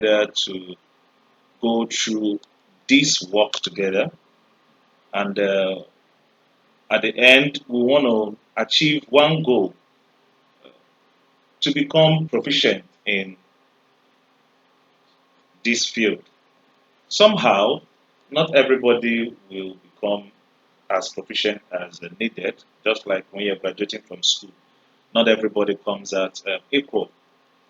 there to go through this work together, and at the end, we want to achieve one goal: to become proficient in this field. Somehow, not everybody will become as proficient as needed, just like when you're graduating from school. Not everybody comes out equal,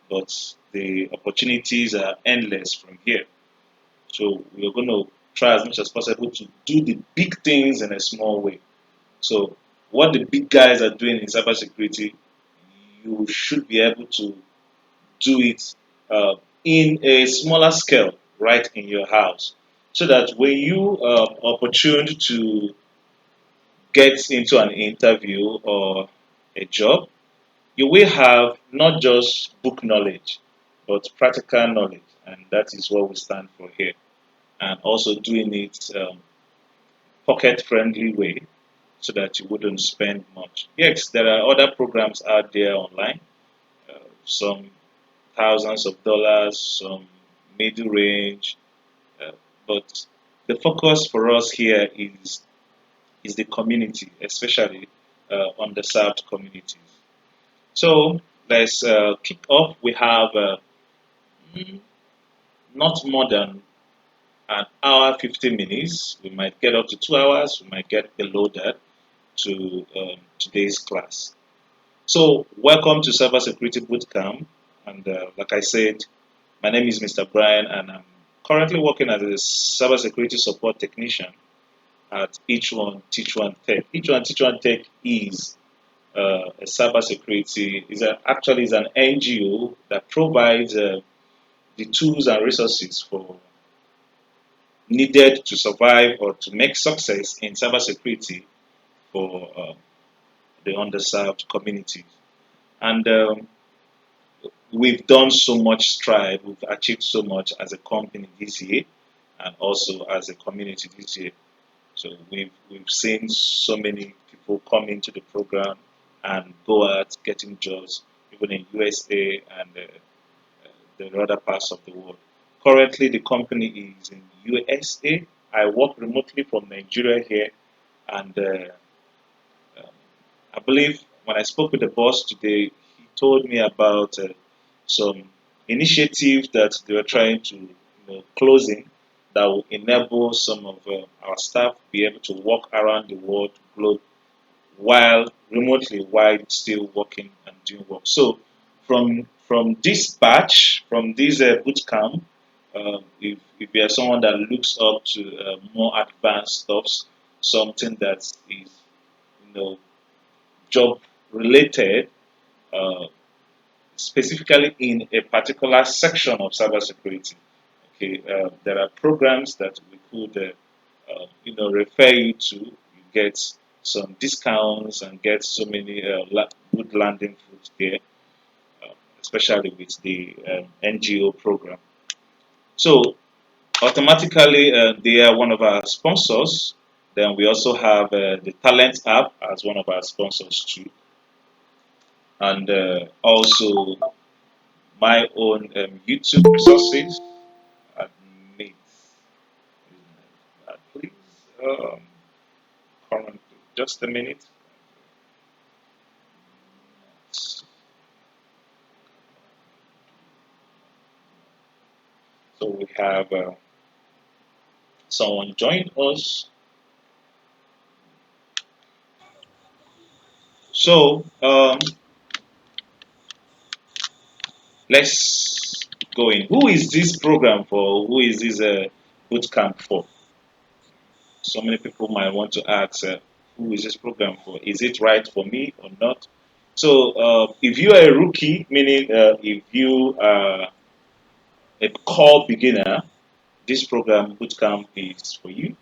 but the opportunities are endless from here. So we're going to try as much as possible to do the big things in a small way. So what the big guys are doing in cybersecurity, you should be able to do it uh, in a smaller scale right in your house, so that when you are opportune to get into an interview or a job, you will have not just book knowledge, but practical knowledge, and that is what we stand for here. And also doing it pocket friendly way, so that you wouldn't spend much. Yes, there are other programs out there online, some thousands of dollars, some middle range, uh, but the focus for us here is the community, especially underserved communities. So let's kick off. We have mm, not more than an hour, 50 minutes. We might get up to 2 hours. We might get below that to today's class. So welcome to Cybersecurity Bootcamp. And like I said, my name is Mr. Brian, and I'm currently working as a cybersecurity support technician at Each One Teach One Tech. Each One Teach One Tech is a cybersecurity actually is an NGO that provides the tools and resources for needed to survive or to make success in cybersecurity for the underserved communities. And we've done so much stride, we've achieved so much as a company this year, and also as a community this year. So we've seen so many people come into the program and go out getting jobs, even in USA and the other parts of the world. Currently, the company is in USA. I work remotely from Nigeria here, and um, I believe when I spoke with the boss today, he told me about some initiatives that they were trying to closing that will enable some of our staff be able to walk around the world globe while remotely while still working and doing work. So from this batch, from this boot camp, if you are someone that looks up to more advanced stuffs, something that is job related, uh, specifically in a particular section of cybersecurity. Okay, there are programs that we could refer you to. You get some discounts and get so many good landing fruits there, uh, especially with the NGO program. So automatically, they are one of our sponsors. Then we also have the Talent app as one of our sponsors too, and also my own YouTube resources. Admit that, please. Um, Currently, just a minute. So we have someone joined us. So let's go in. Who is this program for? Who is this bootcamp for? So many people might want to ask, who is this program for? Is it right for me or not? So if you are a rookie, meaning if you are a core beginner, this program bootcamp is for you.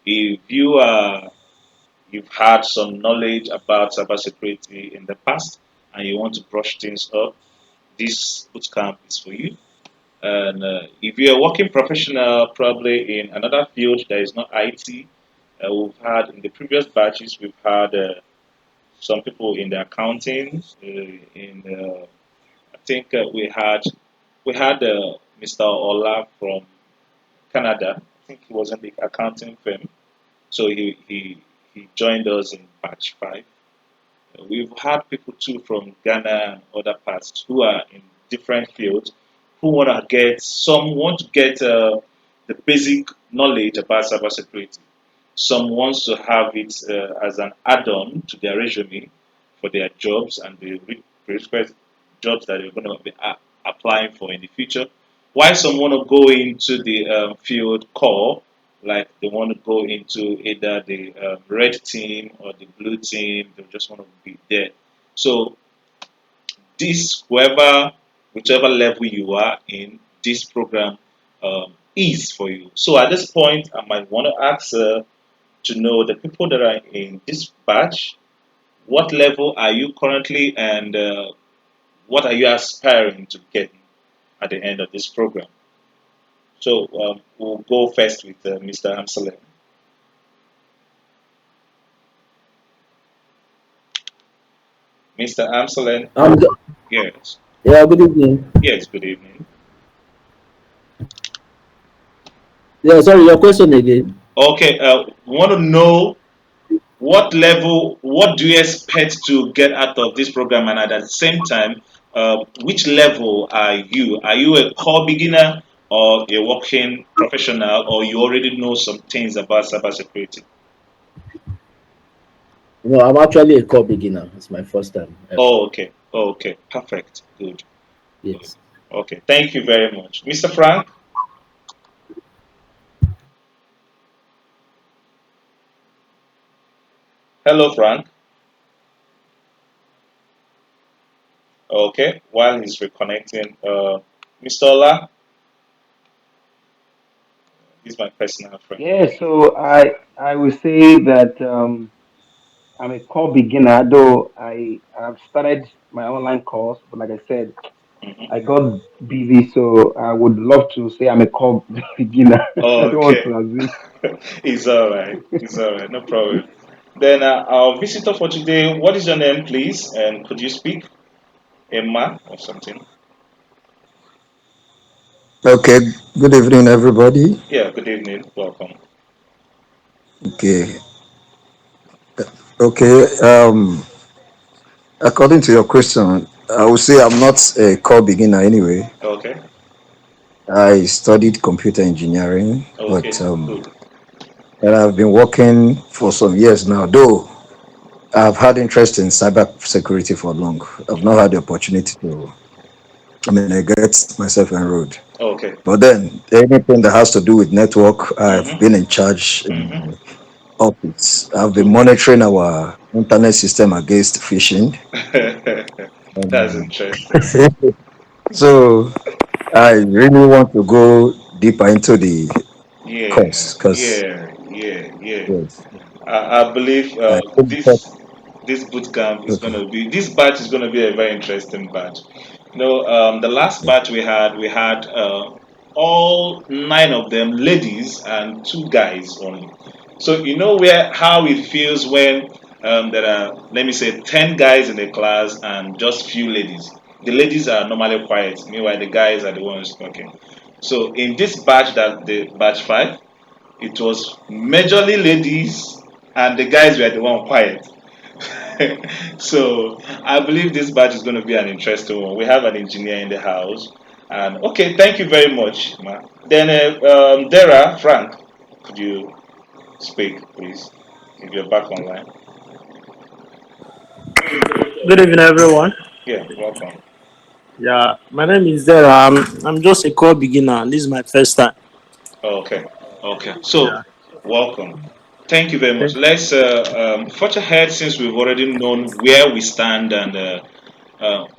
If you've had some knowledge about cybersecurity in the past and you want to brush things up, this bootcamp is for you. And if you're a working professional, probably in another field that is not IT, we've had in the previous batches, we've had some people in the accounting, in I think we had Mr. Ola from Canada. I think he was in the accounting firm. So he joined us in batch 5. We've had people too from Ghana and other parts who are in different fields who want to get the basic knowledge about cybersecurity. Some wants to have it as an add-on to their resume for their jobs and the request jobs that they're going to be applying for in the future. Why some want to go into the field core, like they want to go into either the red team or the blue team, they just want to be there. So this, whichever level you are in, this program is for you. So at this point, I might want to ask to know the people that are in this batch, what level are you currently and what are you aspiring to get at the end of this program? So we'll go first with Mr. Amsalem. Mr. Amsalem, Um, yes. yeah, good evening. Yes, good evening. Yeah, sorry, your question again. Okay, we want to know what do you expect to get out of this program, and at the same time, which level are you? Are you a core beginner or a working professional, or you already know some things about cybersecurity? No, I'm actually a core beginner. It's my first time ever. Oh, okay. Oh, okay. Perfect. Good. Good. Yes. Okay. Thank you very much. Mr. Frank? Hello, Frank. Okay. While he's reconnecting, Mr. Ola, he's my personal friend. Yeah, so I would say that I'm a core beginner, though I've started my online course, but like I said, Hmm. I got busy, so I would love to say I'm a core beginner. I don't want Okay. to assume. It's all right. It's all right. No problem. Then our visitor for today, what is your name, please? And could you speak? Emma or something? Okay, good evening, everybody. Yeah. Good evening. Welcome. Okay, okay. According to your question, I would say I'm not a core beginner anyway. Okay. I studied computer engineering, but Okay. Good. and I've been working for some years now. Though I've had interest in cyber security for long, I've not had the opportunity to. I mean, I get myself enrolled. Okay. But then anything that has to do with network, I've been Mm-hmm. in charge in Mm-hmm. my office. I've been Good. monitoring our internet system against phishing. That's Um, interesting. so I really want to go deeper into the Yeah, course because yeah, yeah, yeah. yes, I believe I think that- this boot camp is going okay, to be this batch is going to be a very interesting batch. The last batch we had all 9 of them ladies and 2 guys only. So you know where how it feels when there are, let me say, 10 guys in the class and just few ladies. The ladies are normally quiet, meanwhile the guys are the ones talking. So in this batch, that the batch 5, it was majorly ladies and the guys were the one quiet. So I believe this batch is going to be an interesting one. We have an engineer in the house. And okay, thank you very much, ma. Then Dara, Frank, could you speak, please? If you're back online. Good evening, everyone. Yeah, welcome. Yeah, my name is Zera. I'm just a core beginner. This is my first time. Okay, okay. Yeah, So, welcome. Thank you very much. thank Let's forge ahead since we've already known where we stand and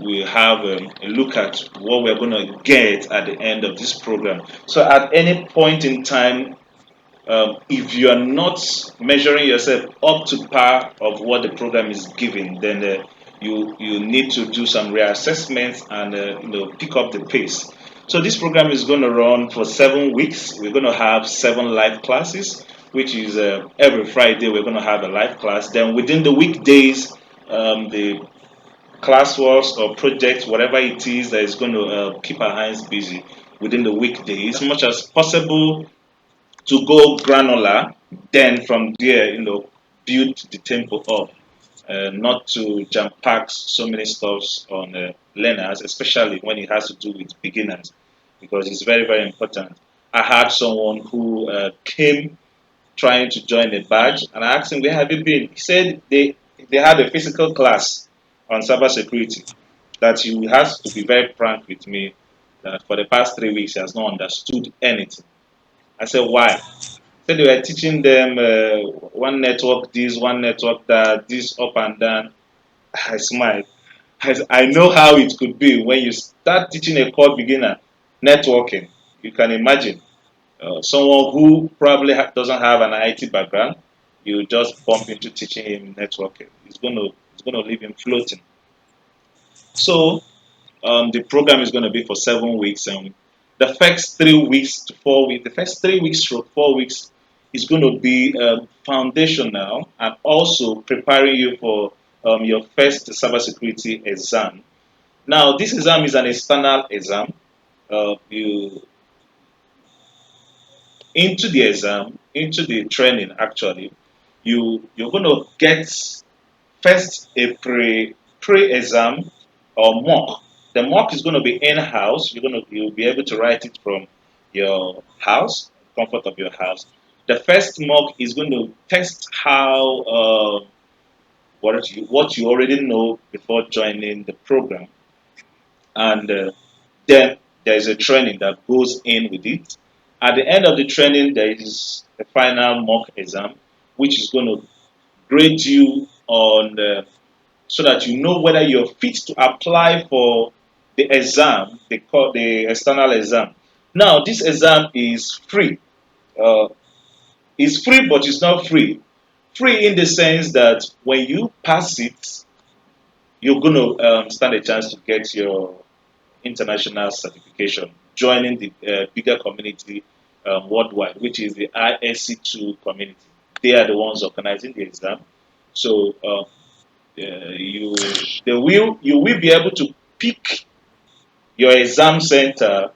we have a look at what we're going to get at the end of this program. So, at any point in time, if you are not measuring yourself up to par of what the program is giving, then you need to do some reassessments and pick up the pace. So this program is going to run for 7 weeks. We're going to have 7 live classes, which is every Friday we're going to have a live class. Then within the weekdays, the classworks or projects, whatever it is that is going to keep our hands busy. within the weekdays, much as possible to go granular. Then from there, build the tempo up, not to jam pack so many stuffs on learners, especially when it has to do with beginners, because it's very, very important. I had someone who came trying to join a badge, and I asked him, "Where have you been?" He said they had a physical class on cybersecurity. That he has to be very frank with me that for the past 3 weeks he has not understood anything. I said, "Why?" Said they were teaching them one network this, one network that, this up and down. I smiled. I know how it could be when you start teaching a core beginner networking. You can imagine someone who probably doesn't have an IT background, you just bump into teaching him networking. It's gonna leave him floating. So the program is going to be for 7 weeks, and the first 3 weeks to 4 weeks, the first 3 weeks to 4 weeks is going to be foundational and also preparing you for your first cybersecurity exam. Now, this exam is an external exam. You into the exam, into the training. Actually, you're going to get first a pre exam or mock. The mock is going to be in house. You'll be able to write it from your house, comfort of your house. The first mock is going to test how what you already know before joining the program, and then there is a training that goes in with it. At the end of the training, there is a final mock exam, which is going to grade you on so that you know whether you're fit to apply for the exam, the external exam. Now, this exam is free. Uh, it's free, but it's not free. Free in the sense that when you pass it, you're going to stand a chance to get your international certification, joining the bigger community worldwide, which is the ISC2 community. They are the ones organizing the exam. So you will be able to pick your exam center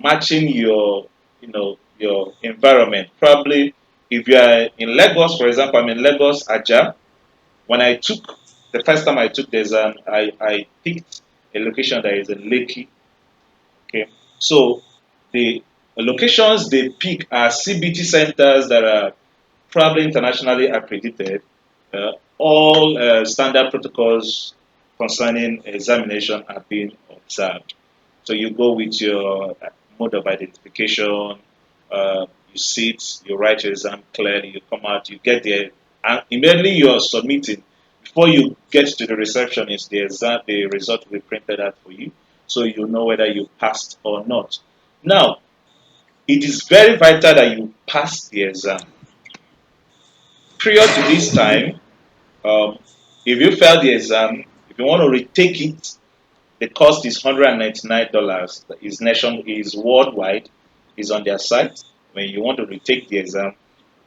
matching your environment. Probably if you are in Lagos, for example, I'm in Lagos, Aja. When I took the first time I took the exam, I picked a location that is in Lekki. Okay, so the locations they pick are CBT centers that are probably internationally accredited. All standard protocols concerning examination are being observed. So you go with your mode of identification, you sit, you write your exam clearly, you come out, you get there, and immediately you are submitting. Before you get to the receptionist, the result will be printed out for you, so you know whether you passed or not. Now, it is very vital that you pass the exam. Prior to this time, um, if you fail the exam, if you want to retake it, the cost is $199. Is worldwide, is on their site. When you want to retake the exam,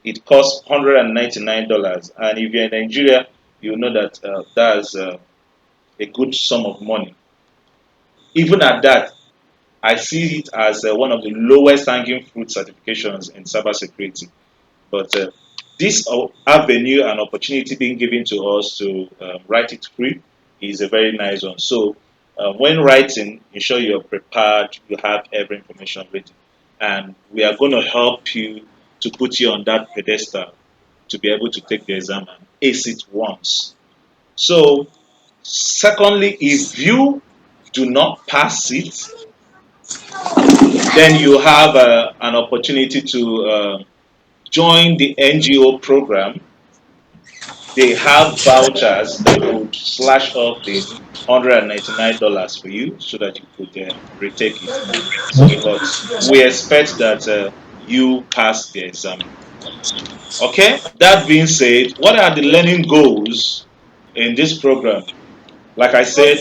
it costs $199. And if you're in Nigeria, you know that that's a good sum of money. Even at that, I see it as one of the lowest hanging fruit certifications in cybersecurity. But this avenue and opportunity being given to us to write it free is a very nice one. So when writing, ensure you're prepared, you have every information ready. And we are going to help you to put you on that pedestal to be able to take the exam and ace it once. So, secondly, if you do not pass it, then you have an opportunity to join the NGO program. They have vouchers that could slash off the $199 for you so that you could retake it. But we expect that you pass the exam. Okay, that being said, what are the learning goals in this program? Like I said,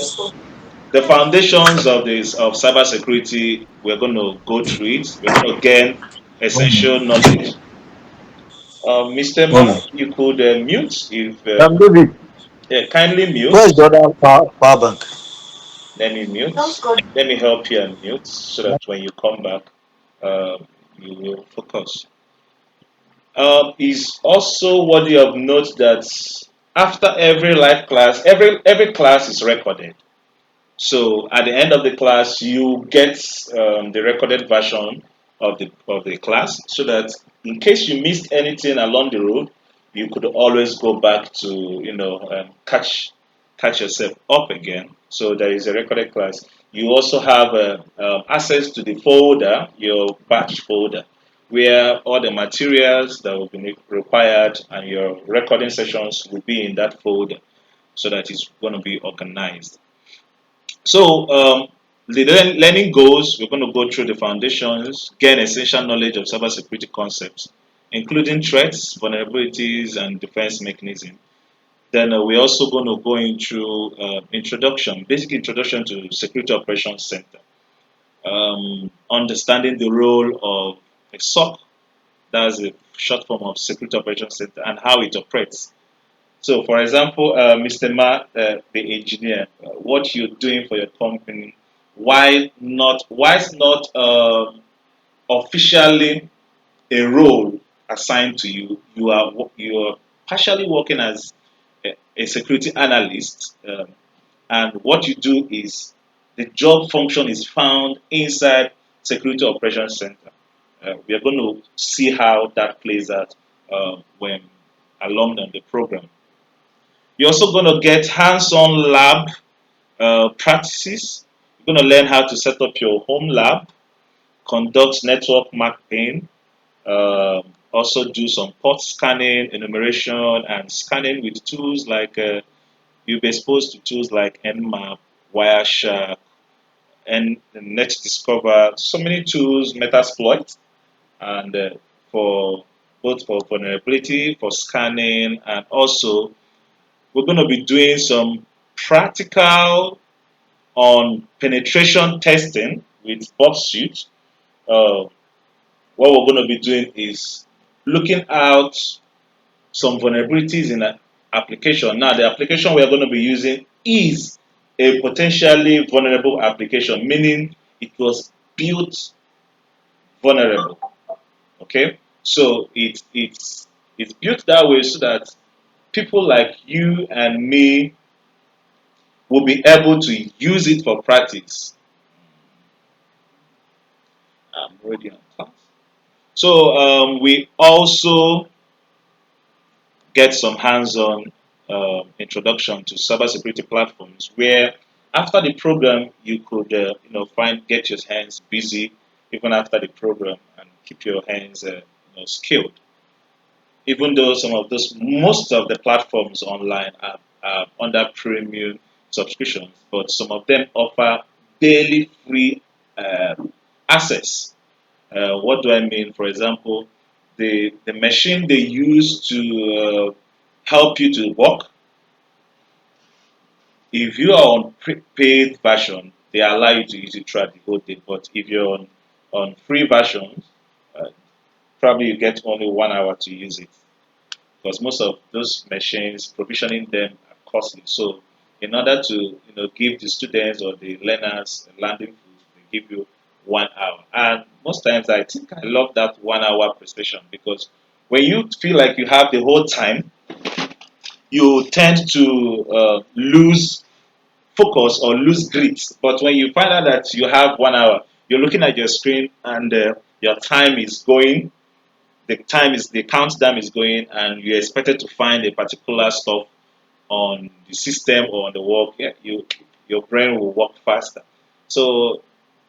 the foundations of cybersecurity, we're going to go through it. We're going to gain essential knowledge. Mr. Mommy. Mark, you could mute if David, kindly where's mute. the other power bank? Let me mute. Let me help you unmute so that when you come back, you will focus. Is also worthy of note that after every live class, every class is recorded. So at the end of the class, you get the recorded version of the class, so that in case you missed anything along the road, you could always go back to catch yourself up again. So there is a recorded class. You also have access to the folder, your batch folder, where all the materials that will be required and your recording sessions will be in that folder, so that it's going to be organized. So, the learning goals, we're going to go through the foundations, gain essential knowledge of cybersecurity concepts, including threats, vulnerabilities, and defense mechanism. Then we're also going to go into introduction, basic introduction to Security Operations Center, understanding the role of a SOC, that's a short form of Security Operations Center, and how it operates. So, for example, Mr. Ma, the engineer, what you're doing for your company, why is not officially a role assigned to you? You are partially working as a security analyst, and what you do is the job function is found inside Security Operations Center. We are going to see how that plays out when along on the program. You're also going to get hands-on lab practices. You're going to learn how to set up your home lab, conduct network mapping, also do some port scanning, enumeration, and scanning with tools like you'll be exposed to tools like Nmap, Wireshark, and NetDiscover. So many tools, Metasploit, and for both for vulnerability, for scanning, and also we're going to be doing some practical on penetration testing with Bob Suite. Uh, what we're going to be doing is looking out some vulnerabilities in an application. Now, the application we are going to be using is a potentially vulnerable application, meaning it was built vulnerable. Okay, so it's built that way so that people like you and me will be able to use it for practice. I'm already on class. So we also get some hands-on introduction to cybersecurity platforms, where after the program you could find get your hands busy even after the program and keep your hands skilled. Even though some of those most of the platforms online are under premium subscriptions, but some of them offer daily free access. What do I mean? For example, the machine they use to help you to work, if you are on paid version, they allow you to use it throughout the whole day. But if you're on free versions, uh, probably you get only 1 hour to use it, because most of those machines provisioning them are costly. So in order to give the students or the learners a landing food, they give you 1 hour. And most times I think I love that 1 hour precision, because when you feel like you have the whole time, you tend to lose focus or lose grit. But when you find out that you have 1 hour, you're looking at your screen and your time is going, the countdown is going, and you're expected to find a particular stuff on the system or on the work. Yeah, your brain will work faster. So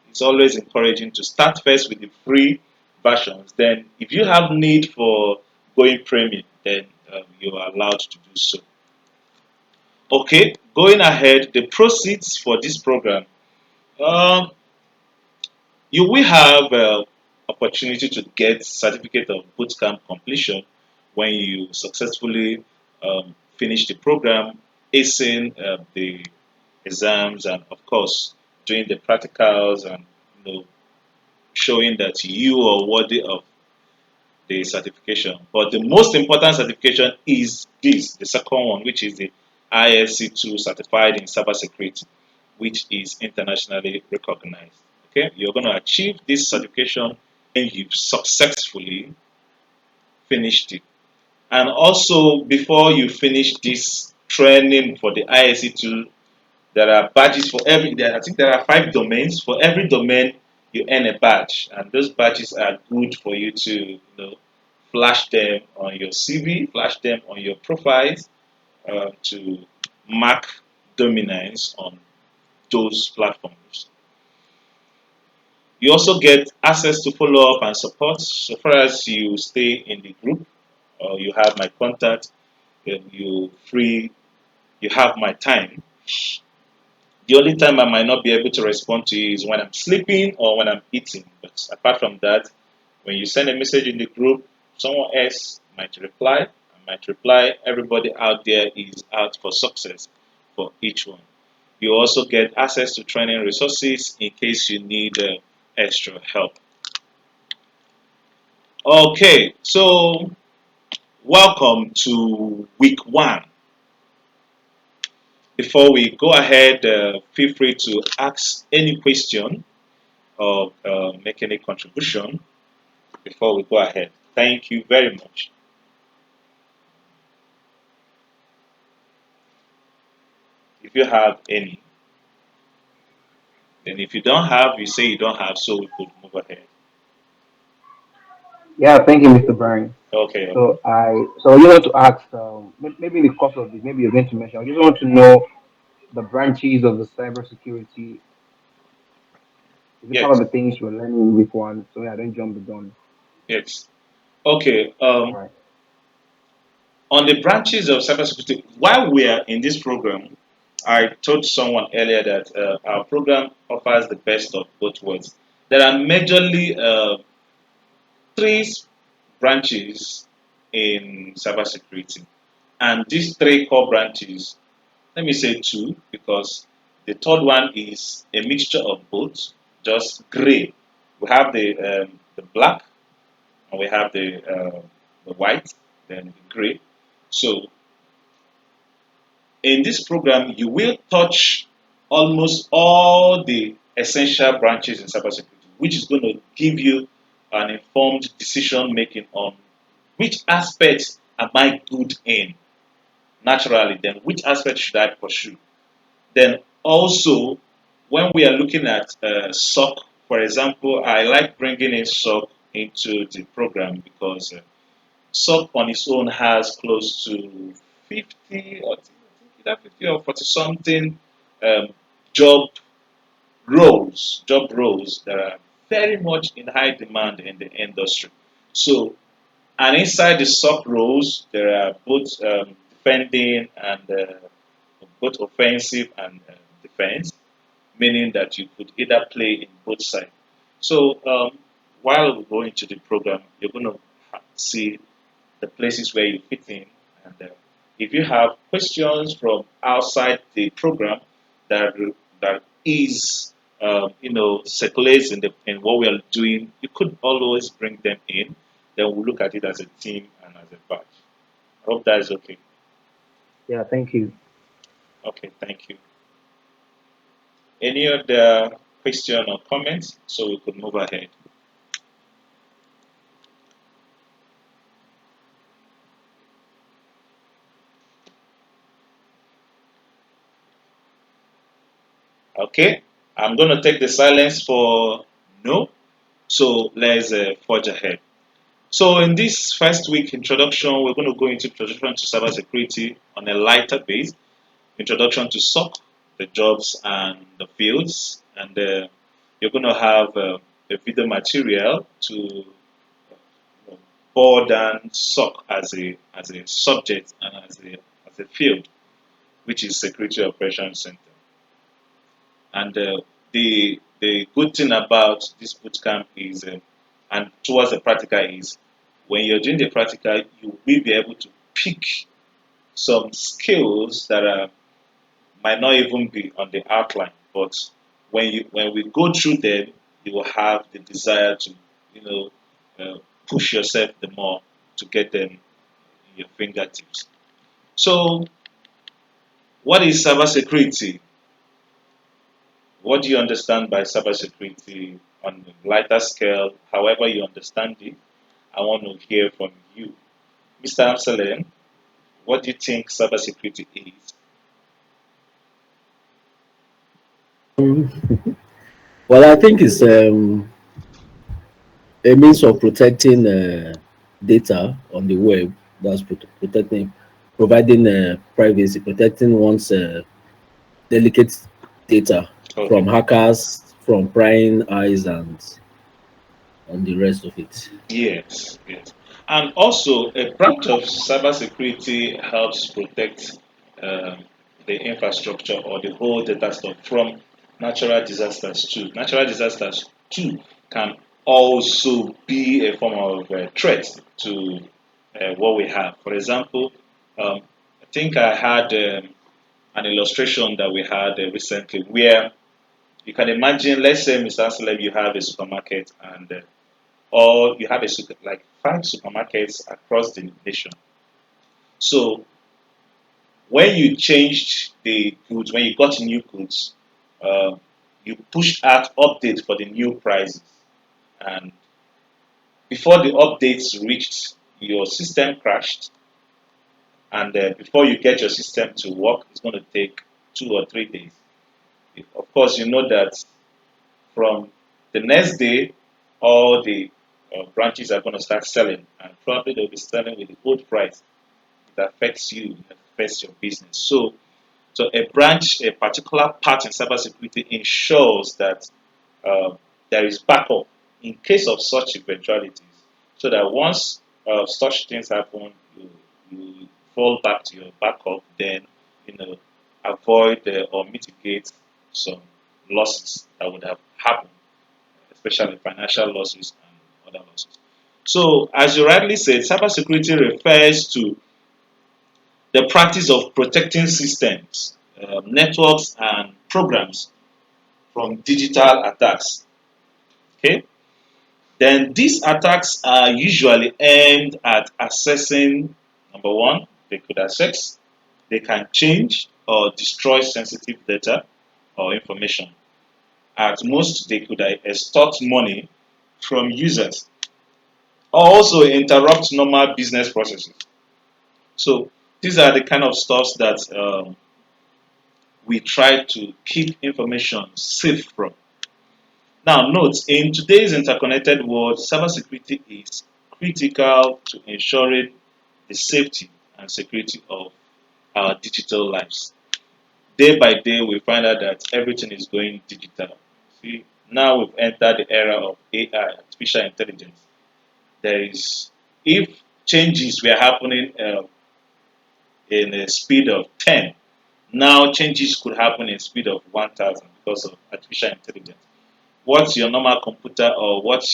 it's always encouraging to start first with the free versions. Then, if you have need for going premium, then you are allowed to do so. Okay, going ahead, the proceeds for this program. Um, you will have opportunity to get certificate of bootcamp completion when you successfully finish the program, acing the exams, and of course doing the practicals, and showing that you are worthy of the certification. But the most important certification is this, the second one, which is the ISC2 certified in cybersecurity. which is internationally recognized. Okay, you're going to achieve this certification when you've successfully finished it. And also, before you finish this training for the ISE tool, there are badges for every. I think there are 5 domains. For every domain, you earn a badge, and those badges are good for you to flash them on your CV, flash them on your profiles to mark dominance on those platforms. You also get access to follow up and support so far as you stay in the group or you have my contact, you have my time. The only time I might not be able to respond to you is when I'm sleeping or when I'm eating. But apart from that, when you send a message in the group, someone else might reply. I might reply. Everybody out there is out for success for each one. You also get access to training resources in case you need extra help. Okay, so welcome to week 1. Before we go ahead, feel free to ask any question or make any contribution before we go ahead. Thank you very much. If you have any, then if you don't have, you say you don't have, so we could move ahead. Yeah, thank you, Mr. Barry. Okay, okay. So I just want to ask, maybe in the course of this, maybe you're going to mention. I just want to know the branches of the cybersecurity. Is it part of Yes, the things you're learning in week 1? So yeah, don't jump the gun. yes. Okay. All right. On the branches of cybersecurity, while we are in this program, I told someone earlier that our program offers the best of both worlds. There are majorly 3 branches in cybersecurity, and these 3 core branches, let me say 2 because the third one is a mixture of both, just gray. We have the black and we have the white, then the gray. So in this program, you will touch almost all the essential branches in cybersecurity, which is going to give you an informed decision making on which aspects am I good in naturally, then which aspect should I pursue. Then also, when we are looking at SOC, for example, I like bringing in SOC into the program because SOC on its own has close to 50 or either 50 or 40 something um, job job roles that are very much in high demand in the industry. So, and inside the SOC roles, there are both defending and both offensive and defense, meaning that you could either play in both sides. So, while we go into the program, you're going to see the places where you fit in. And if you have questions from outside the program that is circulates in what we are doing, you could always bring them in. Then we'll look at it as a team and as a batch. I hope that is okay. Yeah, thank you. Okay, thank you. Any other question or comments so we could move ahead? Okay, I'm going to take the silence for no. So let's forge ahead. So in this first week introduction, we're going to go into introduction to cybersecurity on a lighter base, introduction to SOC, the jobs and the fields, and you're going to have a video material to board down SOC as a subject and as a field, which is Security Operations Center. And the good thing about this bootcamp is, and towards the practical is, when you're doing the practical, you will be able to pick some skills that might not even be on the outline, but when we go through them, you will have the desire to you know push yourself the more to get them in your fingertips. So, what is cybersecurity? What do you understand by cybersecurity on a lighter scale? However you understand it, I want to hear from you. Mr. Amsalen, what do you think cybersecurity is? Well, I think it's a means of protecting data on the web. That's protecting, providing privacy, protecting one's delicate data Okay. from hackers, from prying eyes, and the rest of it. Yes, yes. And also, a branch of cybersecurity helps protect um, the infrastructure or the whole data stock from natural disasters too. Natural disasters too can also be a form of threat to what we have. For example, I think I had an illustration that we had recently where you can imagine, let's say, Mr. Anselm, you have a supermarket and or you have like five supermarkets across the nation. So when you changed the goods, when you got new goods, uh, you pushed out updates for the new prices, and before the updates reached, your system crashed, and before you get your system to work, it's going to take 2 or 3 days. Of course, you know that from the next day, all the branches are going to start selling, and probably they'll be selling with the old price. It affects you, it affects your business. So a branch, a particular part in cybersecurity ensures that uh, there is backup in case of such eventualities, so that once such things happen, you fall back to your backup, then you know avoid or mitigate some losses that would have happened, especially financial losses and other losses. So, as you rightly said, cybersecurity refers to the practice of protecting systems, networks, and programs from digital attacks. Okay, then these attacks are usually aimed at accessing number one, they could access, they can change or destroy sensitive data or information. At most, they could extort money from users or also interrupt normal business processes. So these are the kind of stuffs that we try to keep information safe from. Now, note in today's interconnected world, cybersecurity is critical to ensuring the safety and security of our digital lives. Day by day, we find out that everything is going digital. See, now we've entered the era of AI, artificial intelligence. There is, if changes were happening in a speed of 10, now changes could happen in speed of 1,000 because of artificial intelligence. What's your normal computer or what?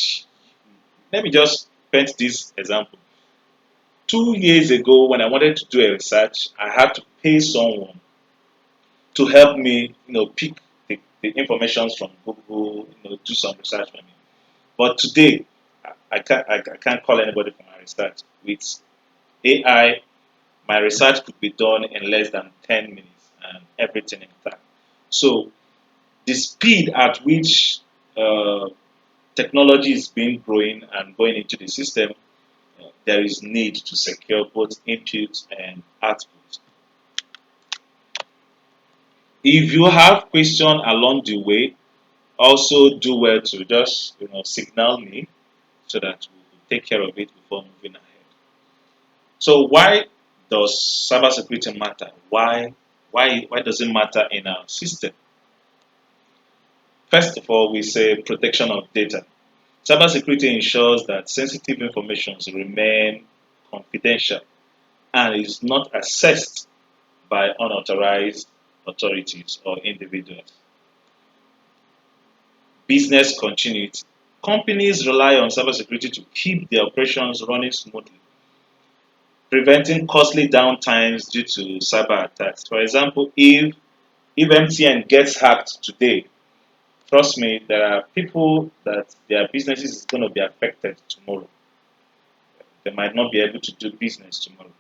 Let me just paint this example. 2 years ago, when I wanted to do a research, I had to pay someone to help me, pick the information from Google, do some research for me. But today, I can't call anybody for my research. With AI, my research could be done in less than 10 minutes and everything intact. So the speed at which technology is being growing and going into the system, there is need to secure both input and output. If you have question along the way, also do well to just signal me so that we will take care of it before moving ahead. So why does cybersecurity matter? Why does it matter in our system? First of all, we say protection of data. Cybersecurity ensures that sensitive information remain confidential and is not accessed by unauthorized authorities or individuals. Business continuity. Companies rely on cybersecurity to keep their operations running smoothly, preventing costly downtimes due to cyber attacks. For example, if MTN gets hacked today, trust me, there are people that their businesses is going to be affected tomorrow. They might not be able to do business tomorrow.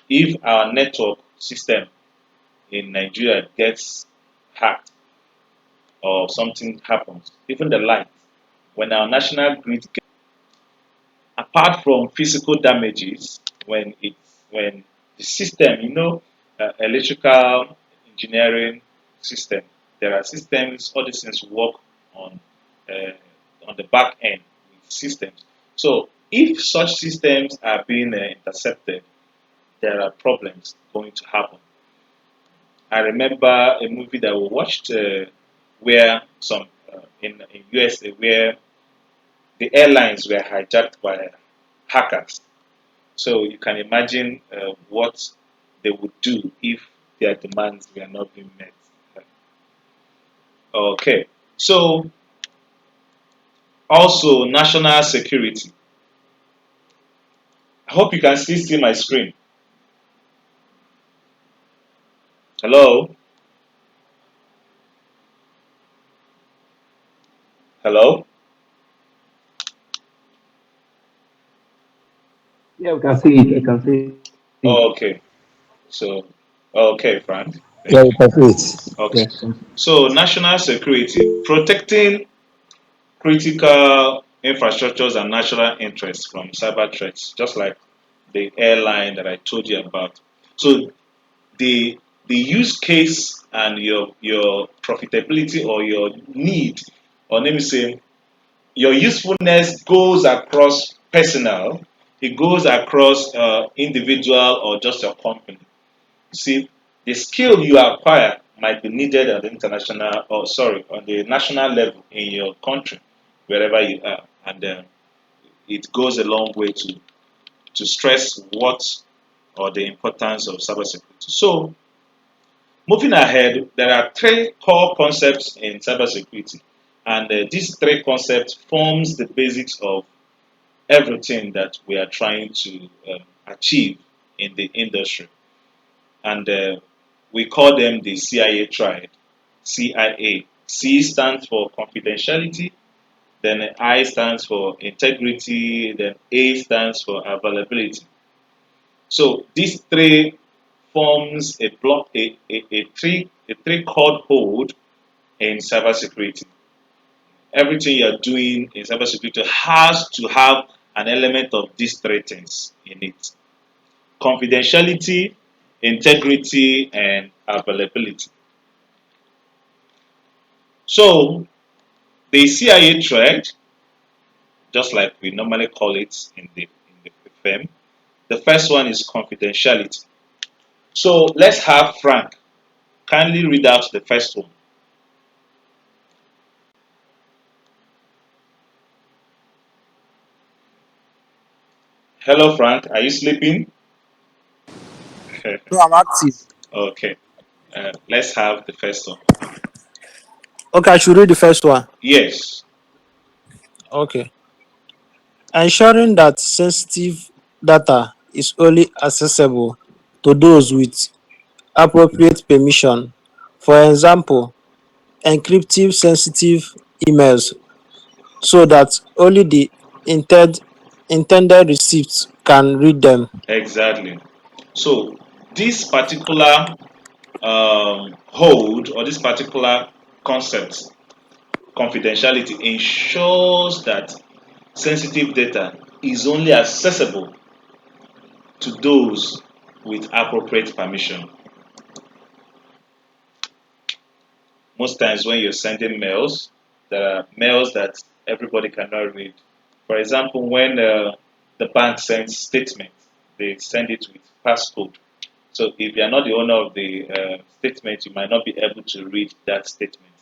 If our network system in Nigeria gets hacked, or something happens, even the light, when our national grid, apart from physical damages, when the system, electrical engineering system, there are systems, all these things work on on the back end with systems. So if such systems are being intercepted, there are problems going to happen. I remember a movie that we watched where some in USA where the airlines were hijacked by hackers. So you can imagine what they would do if their demands were not being met. Okay. So also national security. I hope you can still see my screen. Hello? Hello? Yeah, we can see it. I can see it. Okay. So okay, Frank. Yeah, Thank you you. can see it. Okay. Yes, can see. So national security, protecting critical infrastructures and national interests from cyber threats, just like the airline that I told you about. So the the use case and your profitability or your need, or let me say your usefulness goes across personal, it goes across individual or just your company. See, the skill you acquire might be needed at the international, or sorry, on the national level in your country, wherever you are, and it goes a long way to stress what or the importance of cybersecurity. So, moving ahead, there are three core concepts in cybersecurity, and these three concepts forms the basics of everything that we are trying to achieve in the industry, and we call them the CIA triad. CIA. C stands for confidentiality, then I stands for integrity, then A stands for availability. So these three forms a block a three chord hold in cybersecurity. Everything you're doing in cybersecurity has to have an element of these three things in it: confidentiality, integrity, and availability. So the CIA threat, just like we normally call it in the firm, the first one is confidentiality. So let's have Frank kindly read out the first one. Hello, Frank. Are you sleeping? No, I'm active. Okay. Let's have the first one. Okay, I should read the first one. Yes. Okay. Ensuring that sensitive data is only accessible to those with appropriate permission. For example, encrypting sensitive emails so that only the intent, intended recipients can read them. Exactly. So this particular hold or this particular concept, confidentiality, ensures that sensitive data is only accessible to those with appropriate permission. Most times when you're sending mails, there are mails that everybody cannot read. For example, when the bank sends statement, they send it with passcode. So if you are not the owner of the statement, you might not be able to read that statement.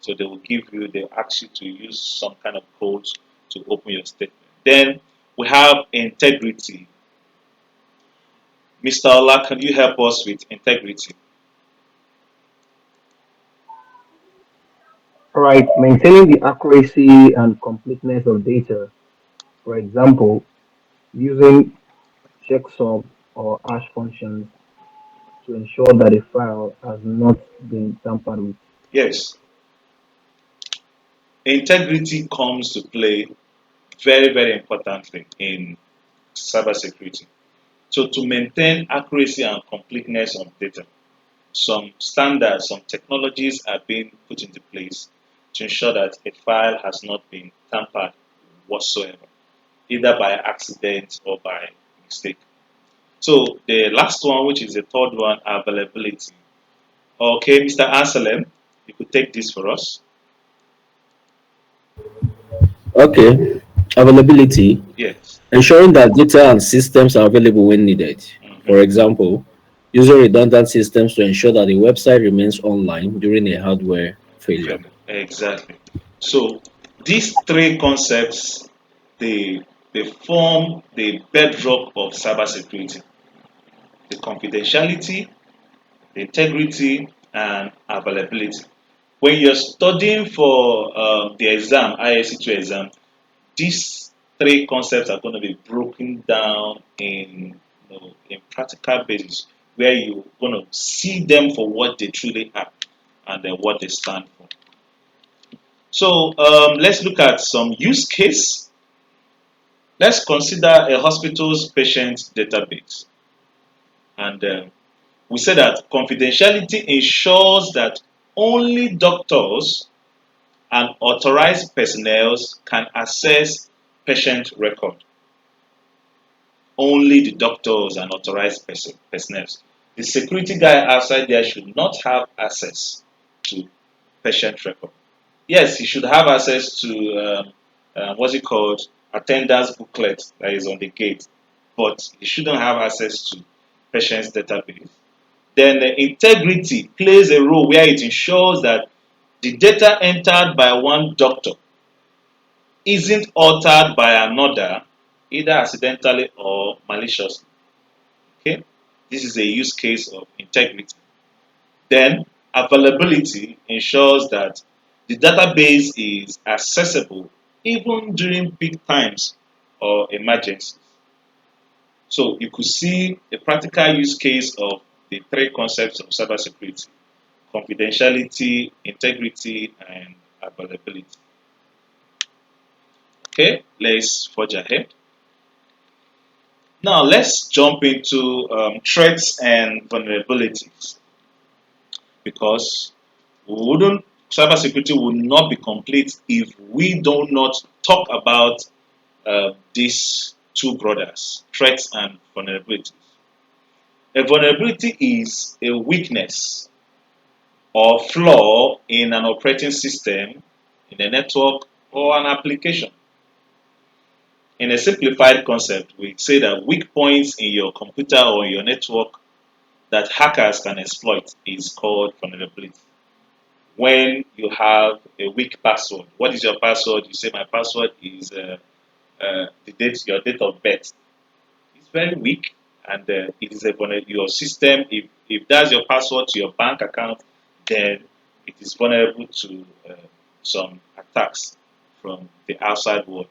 So they will give you, they ask you to use some kind of codes to open your statement. Then we have integrity. Mr. Ola, can you help us with integrity? All right, maintaining the accuracy and completeness of data. For example, using checksum or hash functions to ensure that a file has not been tampered with. Yes, integrity comes to play very, very importantly in cybersecurity. So to maintain accuracy and completeness of data, some standards, some technologies are being put into place. to ensure that a file has not been tampered whatsoever, either by accident or by mistake. So the last one, which is the third one, availability. Okay, Mr. Anselm, you could take this for us. Okay, availability, Yes. ensuring that data and systems are available when needed. For Mhm. example, using redundant systems to ensure that the website remains online during a hardware failure. Exactly. So these three concepts, they they form the bedrock of cybersecurity: the confidentiality, the integrity, and availability. When you're studying for the exam, ISC2 exam, these three concepts are going to be broken down in practical basis, where you're going to see them for what they truly are and what they stand for. So let's look at some use case. Let's consider a hospital's patient database. And we say that confidentiality ensures that only doctors and authorized personnel can access patient record. Only the doctors and authorized personnel. The security guy outside there should not have access to patient record. Yes, he should have access to what's it called, attendance booklet that is on the gate, but he shouldn't have access to patient's database. Then the integrity plays a role where it ensures that the data entered by one doctor isn't altered by another, either accidentally or maliciously. Okay, this is a use case of integrity. Then availability ensures that the database is accessible even during peak times or emergencies. So you could see a practical use case of the three concepts of cybersecurity: confidentiality, integrity, and availability. Okay, let's forge ahead. Now let's jump into threats and vulnerabilities, because wouldn't cybersecurity would not be complete if we do not talk about these two brothers: threats and vulnerabilities. A vulnerability is a weakness or flaw in an operating system, in a network, or an application. In a simplified concept, we say that weak points in your computer or your network that hackers can exploit is called vulnerability. When you have a weak password, what is your password? You say my password is your date of birth. It's very weak, and it is your system. If that's your password to your bank account, then it is vulnerable to some attacks from the outside world.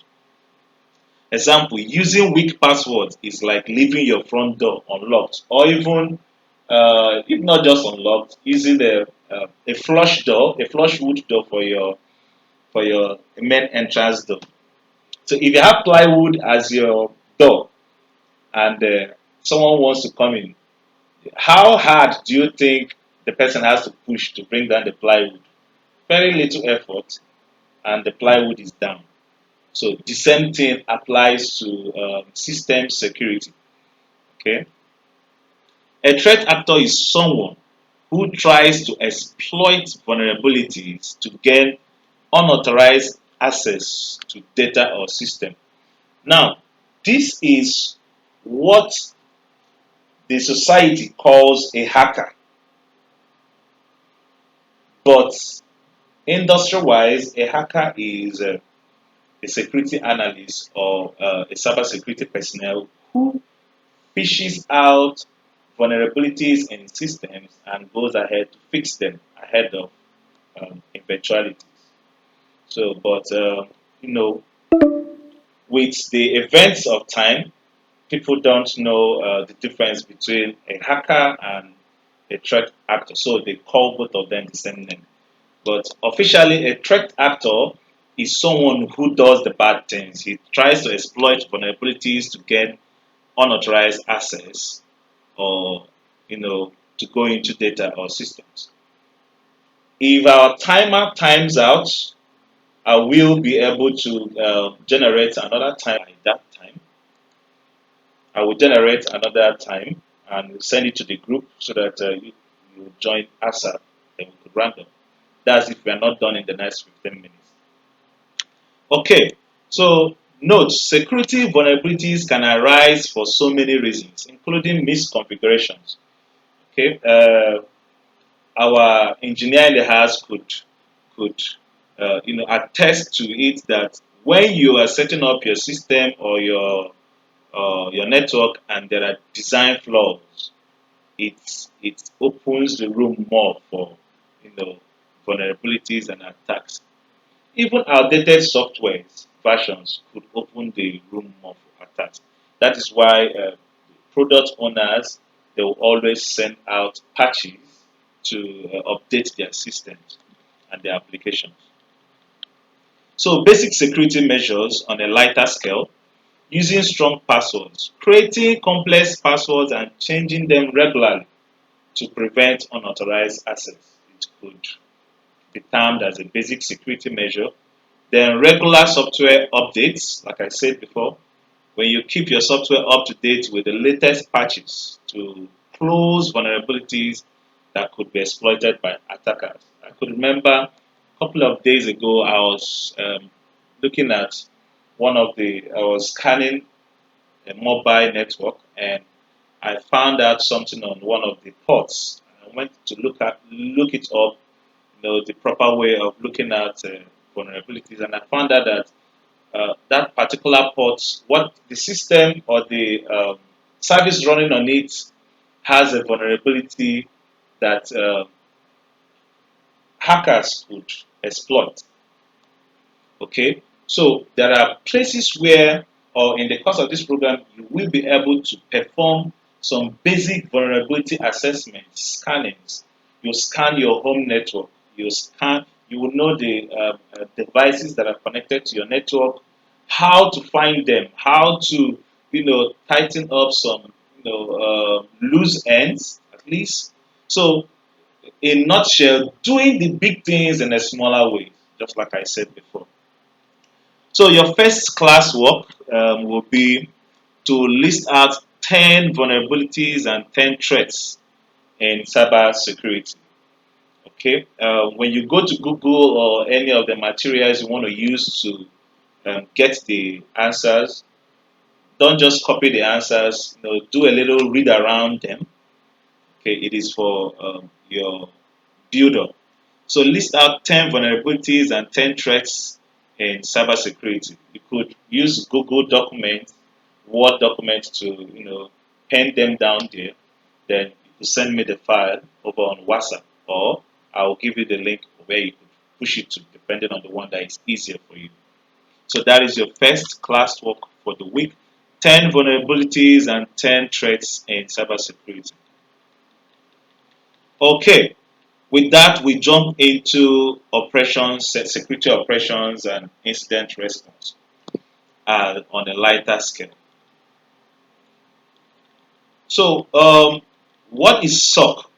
Example: using weak passwords is like leaving your front door unlocked, or even if not just unlocked, using a flush door, a flush wood door for your main entrance door. So if you have plywood as your door and someone wants to come in, how hard do you think the person has to push to bring down the plywood? Very little effort, and the plywood is down. So the same thing applies to system security. Okay, a threat actor is someone who tries to exploit vulnerabilities to gain unauthorized access to data or system. Now, this is what the society calls a hacker, but industry-wise, a hacker is a security analyst or a cybersecurity personnel who fishes out vulnerabilities in systems and goes ahead to fix them ahead of eventualities. So, but you know, with the events of time, people don't know the difference between a hacker and a threat actor. So they call both of them the same name. But officially, a threat actor is someone who does the bad things. He tries to exploit vulnerabilities to gain unauthorized access, or to go into data or systems. If our timer times out, I will be able to generate another time at that time. I will generate another time and send it to the group so that you join ASAP, then we could random. That's if we are not done in the next 15 minutes. Okay, so note security vulnerabilities can arise for so many reasons, including misconfigurations. Okay, our engineer in the house could attest to it that when you are setting up your system or your network and there are design flaws, it opens the room more for you know vulnerabilities and attacks. Even outdated software versions could open the room more for attacks. That is why product owners they will always send out patches to update their systems and their applications. So basic security measures on a lighter scale, using strong passwords, creating complex passwords and changing them regularly to prevent unauthorized access. It could be termed as a basic security measure. Then regular software updates, like I said before, when you keep your software up to date with the latest patches to close vulnerabilities that could be exploited by attackers. I could remember a couple of days ago, I was looking at I was scanning a mobile network and I found out something on one of the ports. I went to look it up, the proper way of looking at vulnerabilities, and I found out that that particular port, what the system or the service running on it has a vulnerability that hackers could exploit. Okay, so there are places where, or in the course of this program, you will be able to perform some basic vulnerability assessments, scannings. You scan your home network. You will know the devices that are connected to your network, how to find them, how to, tighten up some, loose ends at least. So, in nutshell, doing the big things in a smaller way, just like I said before. So your first class work will be to list out 10 vulnerabilities and 10 threats in cyber security. Okay, when you go to Google or any of the materials you want to use to get the answers, don't just copy the answers. Do a little read around them. Okay, it is for your build up. So list out 10 vulnerabilities and 10 threats in cybersecurity. You could use Google Documents, Word documents to, pen them down there. Then you could send me the file over on WhatsApp, or I'll give you the link where you could push it to, depending on the one that is easier for you. So that is your first class work for the week. 10 vulnerabilities and 10 threats in cybersecurity. Okay, with that, we jump into operations, security operations, and incident response on a lighter scale. So, what is SOC?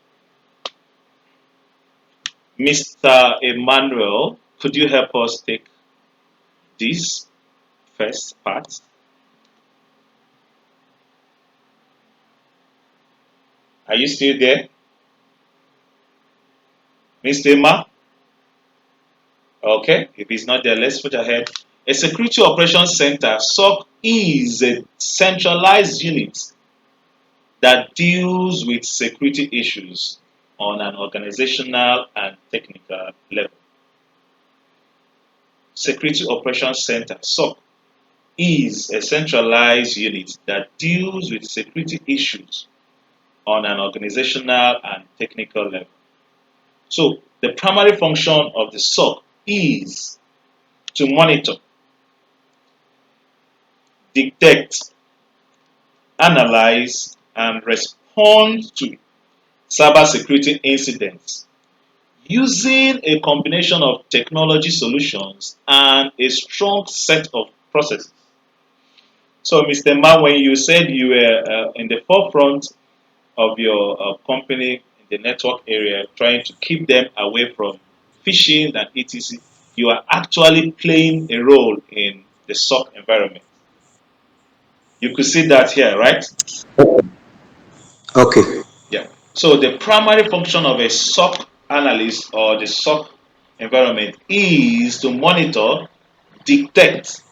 Mr. Emmanuel, could you help us take this first part? Are you still there, Mr. Emma? Okay, if he's not there, let's put ahead. A security operations center, SOC, is a centralized unit that deals with security issues on an organizational and technical level. Security Operations Center, SOC, is a centralized unit that deals with security issues on an organizational and technical level. So, the primary function of the SOC is to monitor, detect, analyze, and respond to cybersecurity incidents using a combination of technology solutions and a strong set of processes. So, Mr. Ma, when you said you were in the forefront of your company in the network area, trying to keep them away from phishing, and etc., you are actually playing a role in the SOC environment. You could see that here, right? Okay. Yeah. So the primary function of a SOC analyst or the SOC environment is to monitor, detect,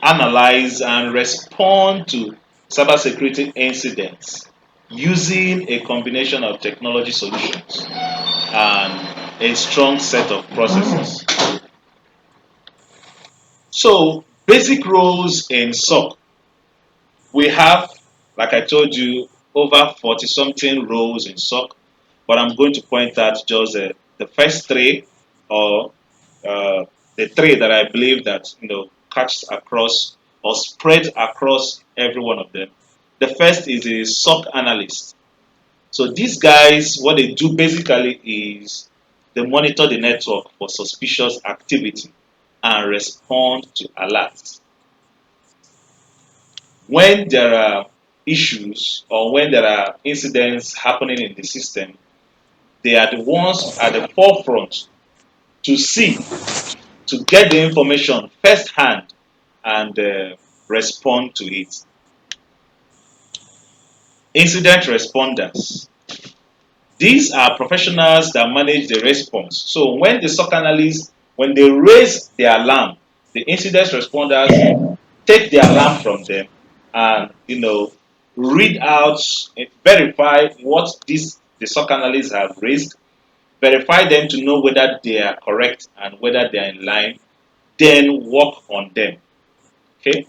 analyze, and respond to cybersecurity incidents using a combination of technology solutions and a strong set of processes. So, basic roles in SOC, we have, like I told you, over 40 something roles in SOC, but I'm going to point out just the first three, or the three that I believe that cuts across or spread across every one of them. The first is a SOC analyst. So these guys, what they do basically is they monitor the network for suspicious activity and respond to alerts. When there are issues or when there are incidents happening in the system, they are the ones at the forefront to see, to get the information firsthand and respond to it. Incident responders. These are professionals that manage the response. So when the SOC analysts, when they raise the alarm, the incident responders take the alarm from them and read out, verify what these the SOC analysts have raised, verify them to know whether they are correct and whether they are in line, then work on them. Okay.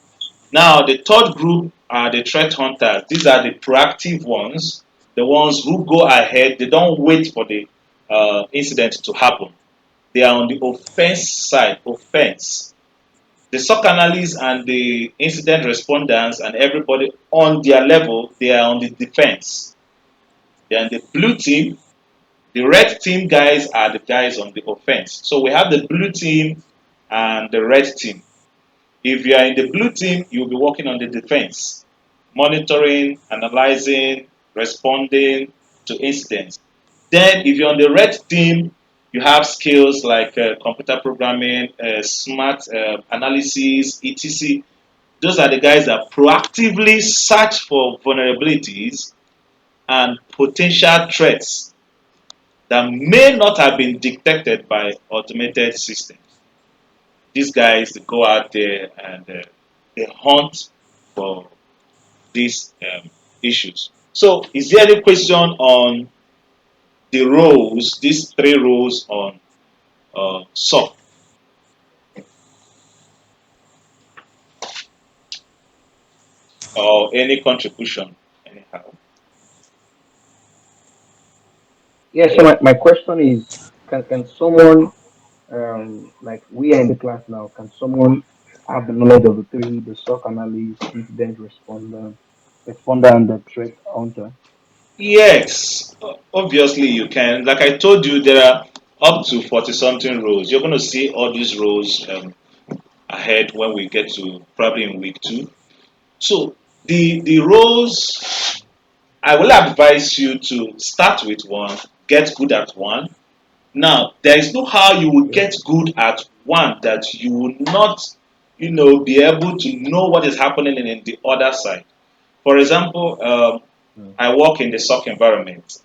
Now, the third group are the threat hunters. These are the proactive ones, the ones who go ahead. They don't wait for the incident to happen. They are on the offense side, offense. The SOC analysts and the incident responders and everybody on their level, they are on the defense. They are in the blue team. The red team guys are the guys on the offense. So we have the blue team and the red team. If you are in the blue team, you'll be working on the defense, monitoring, analyzing, responding to incidents. Then, if you're on the red team, you have skills like computer programming, smart analysis, etc. Those are the guys that proactively search for vulnerabilities and potential threats that may not have been detected by automated systems. These guys they go out there and they hunt for these issues. So, is there any question on the roles, these three roles on SOC, or any contribution, anyhow? Yeah, so my question is, can someone, like we are in the class now, can someone have the knowledge of the three, the SOC analyst, incident responder, and the threat hunter? Yes, obviously you can. Like I told you, there are up to 40 something roles. You're going to see all these roles ahead when we get to probably in week two. So, the roles, I will advise you to start with one, get good at one. Now, there is no how you will Yeah. get good at one that you will not, be able to know what is happening in the other side. For example, Mm, I work in the SOC environment,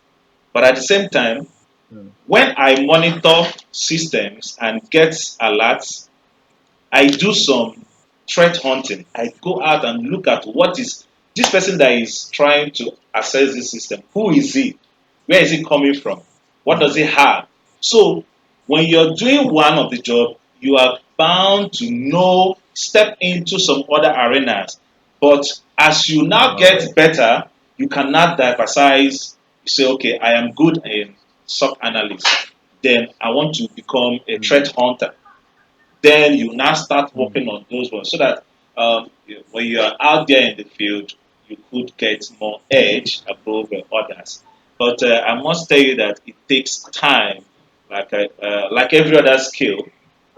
but at the same time, mm, when I monitor systems and get alerts, I do some threat hunting. I go out and look at what is this person that is trying to access this system. Who is he? Where is he coming from? What does mm, he have? So when you're doing one of the job, you are bound to know, step into some other arenas. But as you now all get right. better, you can now diversize. You say, okay, I am good in SOC analyst. Then I want to become a Mm, threat hunter, then you now start mm, working on those ones so that when you are out there in the field, you could get more edge above others. But I must tell you that it takes time, like every other skill,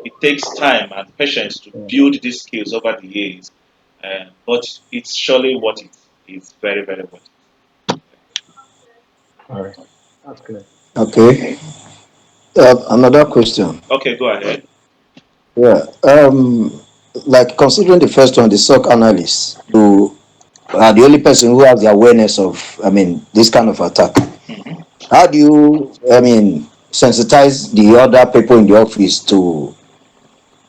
it takes time and patience to yeah. build these skills over the years. But it's surely what it is, very, very worth it. All right. That's clear. Okay. Another question. Okay, go ahead. Yeah. Like considering the first one, the SOC analyst, you are the only person who has the awareness of, I mean, this kind of attack. Hmm. How do you, I mean, sensitize the other people in the office to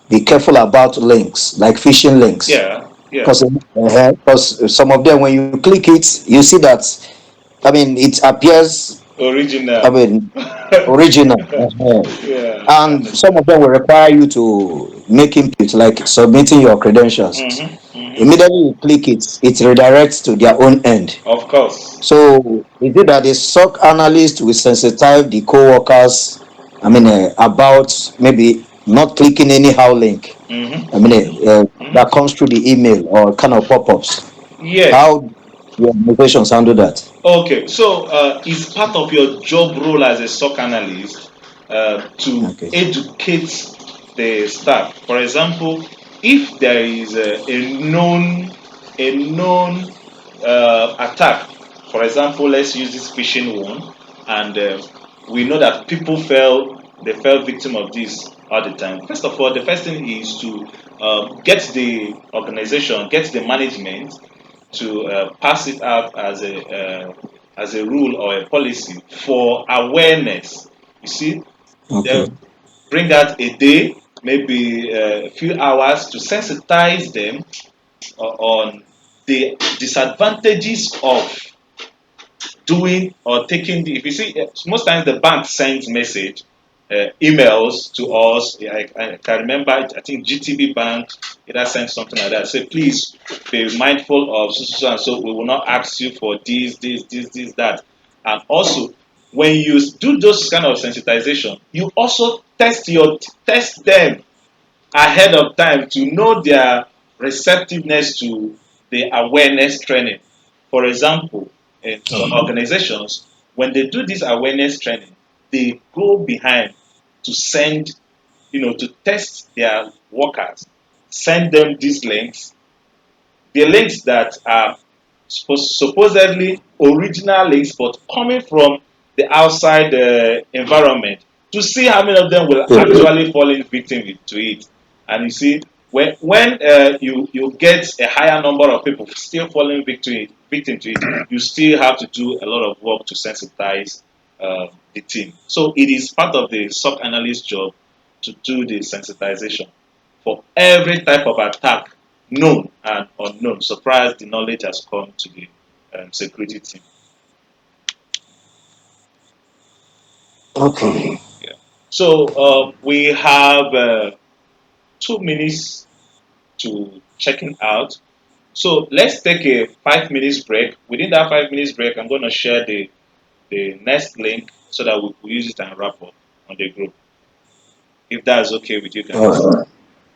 be careful about links, like phishing links? Yeah, yeah. Because some of them, when you click it, you see that, I mean, it appears, I Original. mean, original. Yeah, I And some understand. of them will require you to make input, like submitting your credentials. Hmm. Hmm. Immediately you click it, it redirects to their own end. Of course. So is it that the SOC analyst will sensitize the co-workers, I mean, about maybe not clicking anyhow link, Hmm. I mean, Hmm. that comes through the email or kind of pop-ups? Yes. How your organizations handle that? Okay, so it's part of your job role as a SOC analyst to Okay. educate the staff. For example, if there is a known attack, for example, let's use this phishing one, and we know that people fell victim of this all the time. First of all, the first thing is to get the organization, get the management to pass it out as a rule or a policy for awareness. You see, they Okay. bring out a day, maybe a few hours to sensitize them on the disadvantages of doing or taking the, if you see most times the bank sends message emails to us. I can remember, I think GTB Bank either sent something like that, say please be mindful of so and so, we will not ask you for this that. And also when you do those kind of sensitization, you also test them ahead of time to know their receptiveness to the awareness training. For example, in some organizations, when they do this awareness training, they go behind to send, to test their workers, send them these links, the links that are supposedly original links but coming from the outside environment, to see how many of them will Yeah. actually fall in victim to it. And you see, when you get a higher number of people still falling victim to it, you still have to do a lot of work to sensitize the team. So it is part of the SOC analyst job to do the sensitization for every type of attack, known and unknown. Surprise, the knowledge has come to the security team. Okay. Yeah. So we have 2 minutes to checking out. So let's take a 5 minutes break. Within that 5 minutes break, I'm going to share the next link so that we will use it and wrap up on the group. If that's okay with you All guys. right.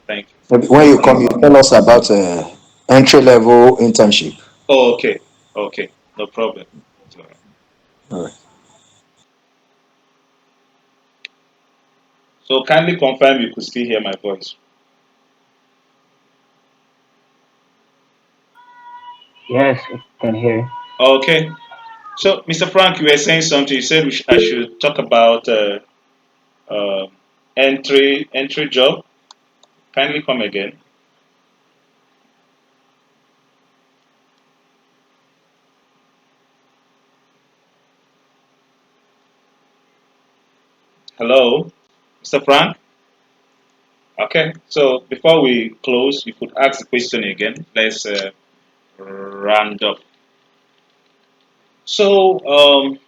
Thank you. Maybe when you come, you tell us about entry level internship. Oh, okay. Okay. No problem. It's all right. All right. So kindly confirm you could still hear my voice. Yes, I can hear. Okay. So, Mr. Frank, you were saying something. You said I should talk about uh, entry job. Kindly come again. Hello, Mr. Frank. Okay. So before we close, you could ask the question again. Let's round up. So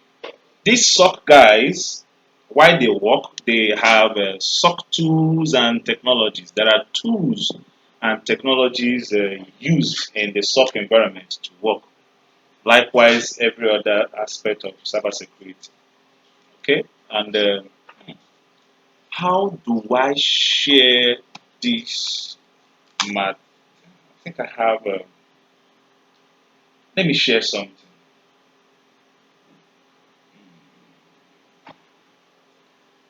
these SOC guys, why they work, they have SOC tools and technologies. There are tools and technologies used in the SOC environment to work. Likewise, every other aspect of cybersecurity. Okay, and how do I share this? Mat? I think I have. Let me share something.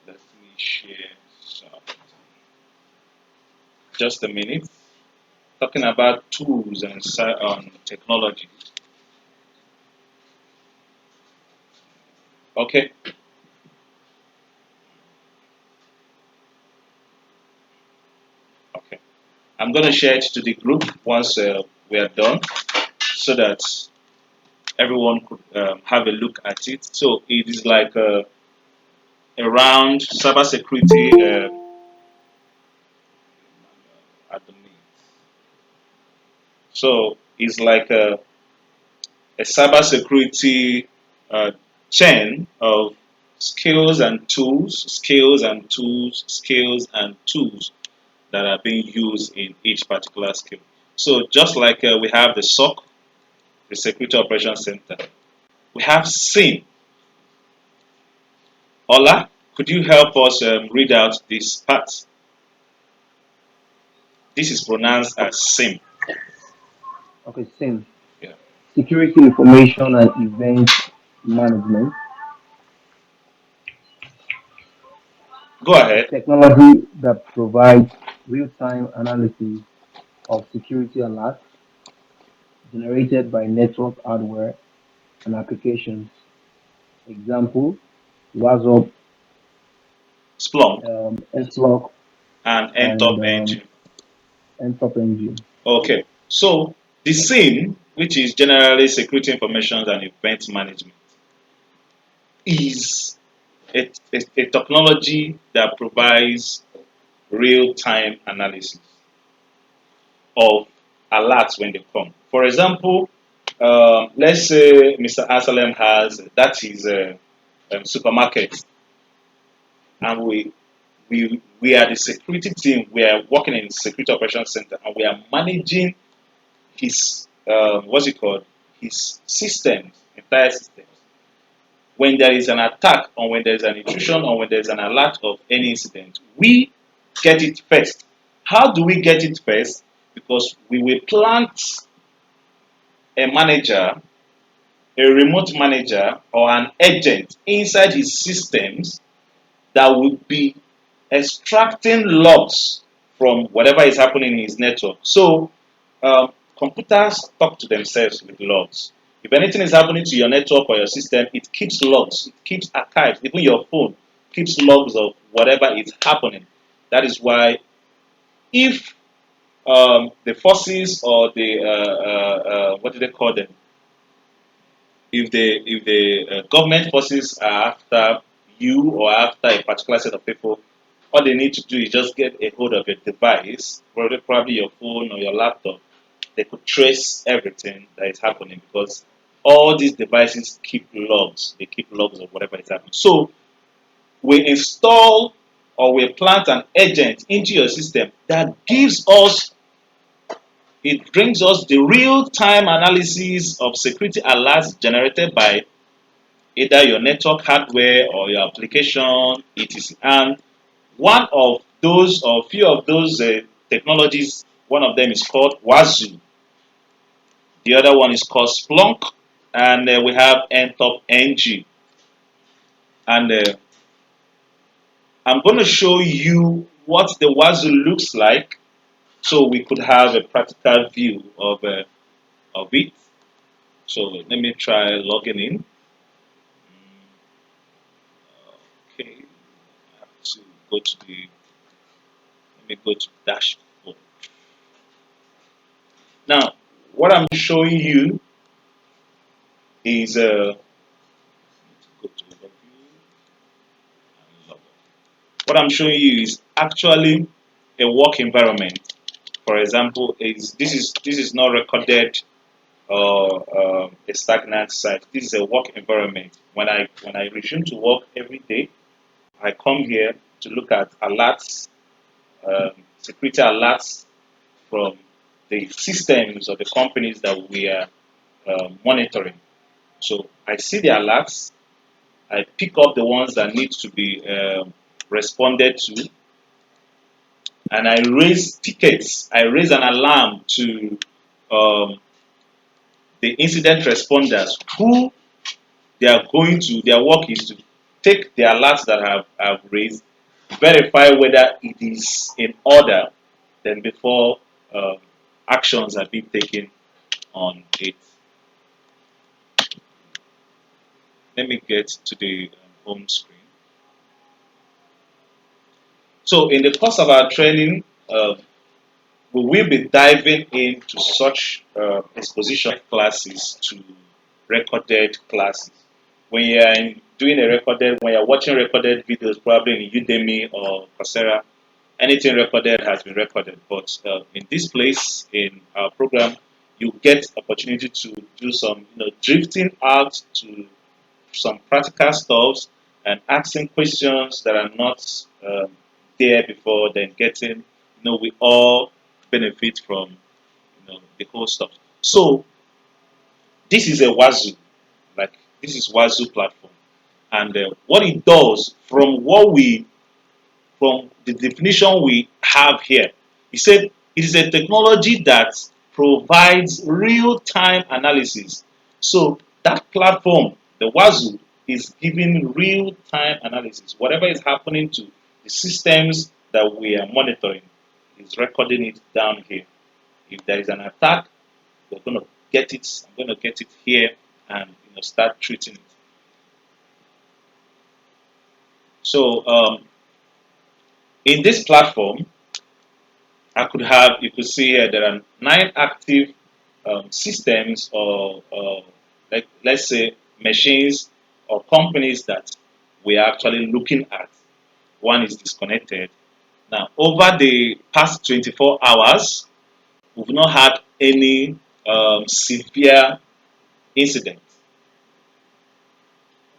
Let me share something. Just a minute. Talking about tools and technology. Okay. I'm going to share it to the group once we are done so that everyone could have a look at it. So it is like around cybersecurity at the minute. So it's like a cybersecurity uh, chain of skills and tools that are being used in each particular skill. So just like we have the SOC, the Security Operations Center, we have SIM. Ola, could you help us read out this part? This is pronounced as SIM. Okay, same. Yeah. Security information and event management, Go ahead. technology that provides real-time analysis of security alerts generated by network hardware and applications. Example, Wazuh, Splunk SLOC, and and NTOP engine. NTOP engine. Okay. So the SIM, which is generally security information and event management, is a technology that provides real-time analysis of alerts when they come. For example, let's say Mr. Asalem has that is a supermarket, and we are the security team. We are working in the security operations center, and we are managing his what's it called? His systems, entire systems. When there is an attack, or when there is an intrusion, or when there is an alert of any incident, we get it first. How do we get it first? Because we will plant a manager, a remote manager, or an agent inside his systems that would be extracting logs from whatever is happening in his network. So, computers talk to themselves with logs. If anything is happening to your network or your system, it keeps logs, it keeps archives. Even your phone keeps logs of whatever is happening. That is why, if the forces or the what do they call them? If the government forces are after you or after a particular set of people, all they need to do is just get a hold of your device, probably your phone or your laptop. They could trace everything that is happening because all these devices keep logs. They keep logs of whatever is happening. So we install or we plant an agent into your system that gives us, it brings us the real-time analysis of security alerts generated by either your network hardware or your application, etc. And one of those, or few of those technologies, one of them is called Wazuh. The other one is called Splunk, and we have NTOP NG. And I'm going to show you what the Wazuh looks like, so we could have a practical view of it. So let me try logging in. Okay, I have to go to the. Let me go to dashboard. Now, what I'm showing you is go to overview and log on. What I'm showing you is actually a work environment. For example, this is not recorded or a stagnant site. This is a work environment. When I resume to work every day, I come here to look at alerts, security alerts from the systems of the companies that we are monitoring. So I see the alerts, I pick up the ones that need to be responded to, and I raise tickets. I raise an alarm to um, the incident responders who they are going to. Their work is to take the alerts that I've raised, verify whether it is in order, then before actions are being taken on it. Let me get to the home screen. So in the course of our training, we will be diving into such exposition classes to recorded classes. When doing a recorded, when you're watching recorded videos, probably in Udemy or Coursera, anything recorded has been recorded. But in this place, in our program, you get opportunity to do some, drifting out to some practical stuffs and asking questions that are not there before, then getting, we all benefit from, the whole stuff. So this is a Wazuh, like this is Wazuh platform, and what it does from the definition we have here, he said it is a technology that provides real-time analysis. So that platform, the Wazuh, is giving real-time analysis. Whatever is happening to the systems that we are monitoring, is recording it down here. If there is an attack, we're going to get it. I'm going to get it here and start treating it. So in this platform, you could see here there are 9 active systems or like let's say machines or companies that we are actually looking at. One is disconnected. Now, over the past 24 hours, we've not had any severe incident.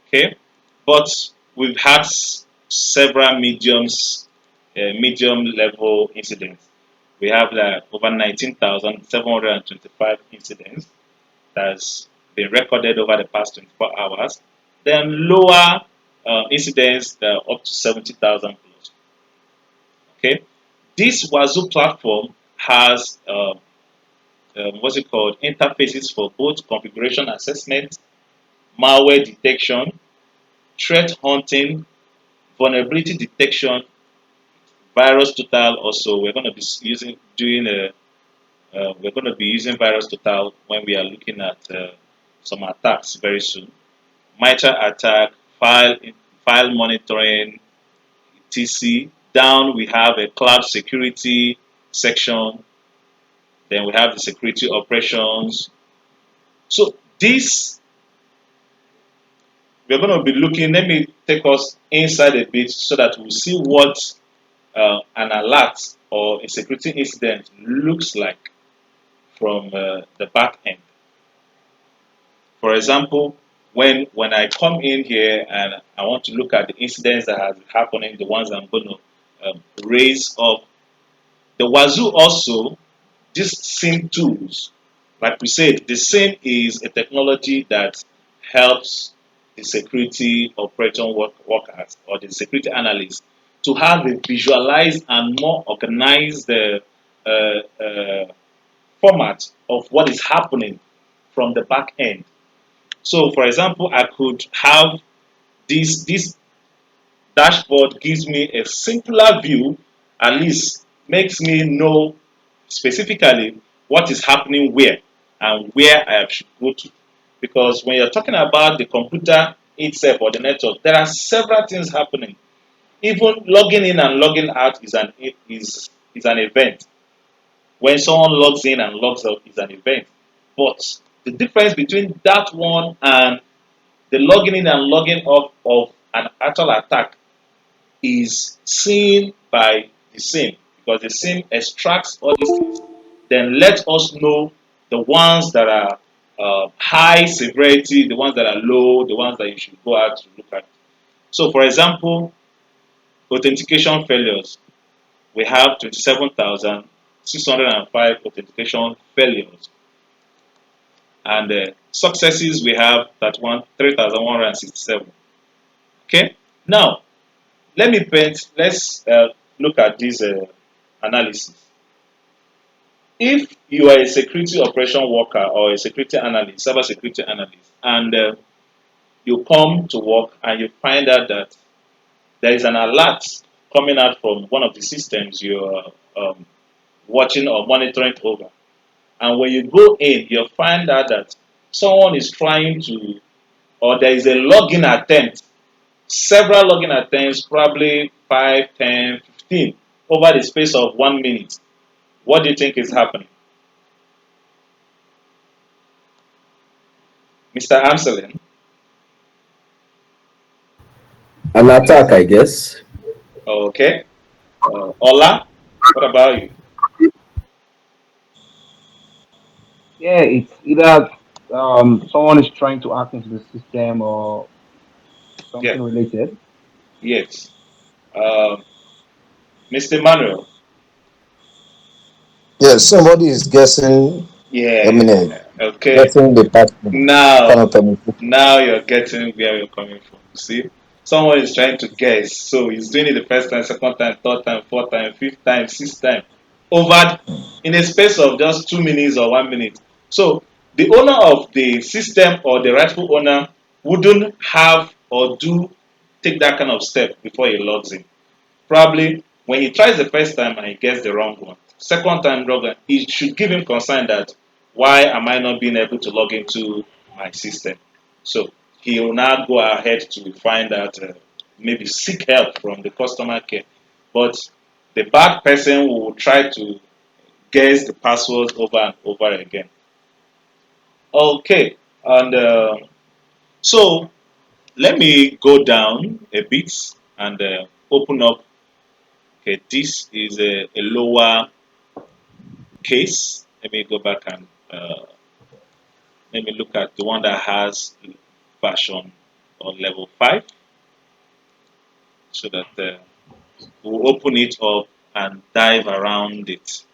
Okay, but we've had several medium level incidents. We have over 19,725 incidents that's been recorded over the past 24 hours. Then lower incidents that are up to 70,000 plus. Okay, this Wazuh platform has what's it called interfaces for both configuration assessment, malware detection, threat hunting, vulnerability detection, Virustotal. Also, we're going to be we're going to be using Virustotal when we are looking at some attacks very soon. MITRE attack, file file monitoring, etc. Down we have a cloud security section. Then we have the security operations. So this we're going to be looking. Let me take us inside a bit so that we see what an alert or a security incident looks like from the back end. For example, when I come in here and I want to look at the incidents that have happening, the ones I'm going to raise up, the Wazuh also, these same tools, like we said, the same is a technology that helps the security operation workers or the security analysts to have a visualized and more organized format of what is happening from the back end. So, for example, I could have this dashboard gives me a simpler view, at least makes me know specifically what is happening where and where I should go to. Because when you're talking about the computer itself or the network, there are several things happening. Even logging in and logging out is an event. When someone logs in and logs out is an event. But the difference between that one and the logging in and logging off of an actual attack is seen by the SIM, because the SIM extracts all these things, then let us know the ones that are high severity, the ones that are low, the ones that you should go out to look at. So, for example, authentication failures. We have 27,605 authentication failures, and successes we have that 3,167. Okay, now let's look at this analysis. If you are a security operation worker or a security analyst, cyber security analyst, and you come to work and you find out that there is an alert coming out from one of the systems you're watching or monitoring over, and when you go in, you find out that someone is trying to, or there is a login attempt, several login attempts, probably 5, 10, 15, over the space of 1 minute. What do you think is happening? Mr. Amselin? An attack, I guess. Okay. Ola, what about you? Yeah, it's either someone is trying to hack into the system or Yeah, something related. yes. Mr. Manuel? Yes, somebody is guessing. I mean, Yeah, okay. guessing the pattern. Now, Cannot permit. now you're getting where you're coming from. You see, someone is trying to guess, so he's doing it the first time, second time, third time, fourth time, fifth time, sixth time, over in a space of just 2 minutes or 1 minute. So the owner of the system or the rightful owner wouldn't have or do take that kind of step before he logs in. Probably when he tries the first time and he gets the wrong one, second time wrong one, it should give him concern that why am I not being able to log into my system? So he will now go ahead to find out, maybe seek help from the customer care. But the bad person will try to guess the passwords over and over again. Okay, and so let me go down a bit and open up. Okay, this is a lower case. Let me go back and let me look at the one that has version or level 5 so that we'll open it up and dive around it.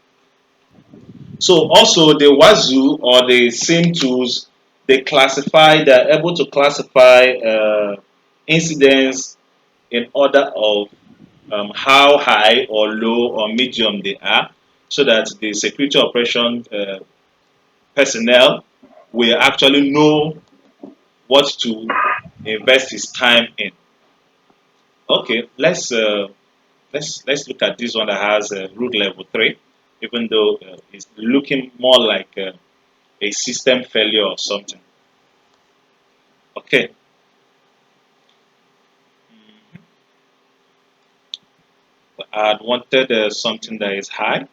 So also the Wazuh or the same tools, they're able to classify incidents in order of how high or low or medium they are so that the security operation personnel will actually know what to invest his time in. Okay, let's look at this one that has root level 3, even though it's looking more like a system failure or something. Okay, I had wanted something that is high.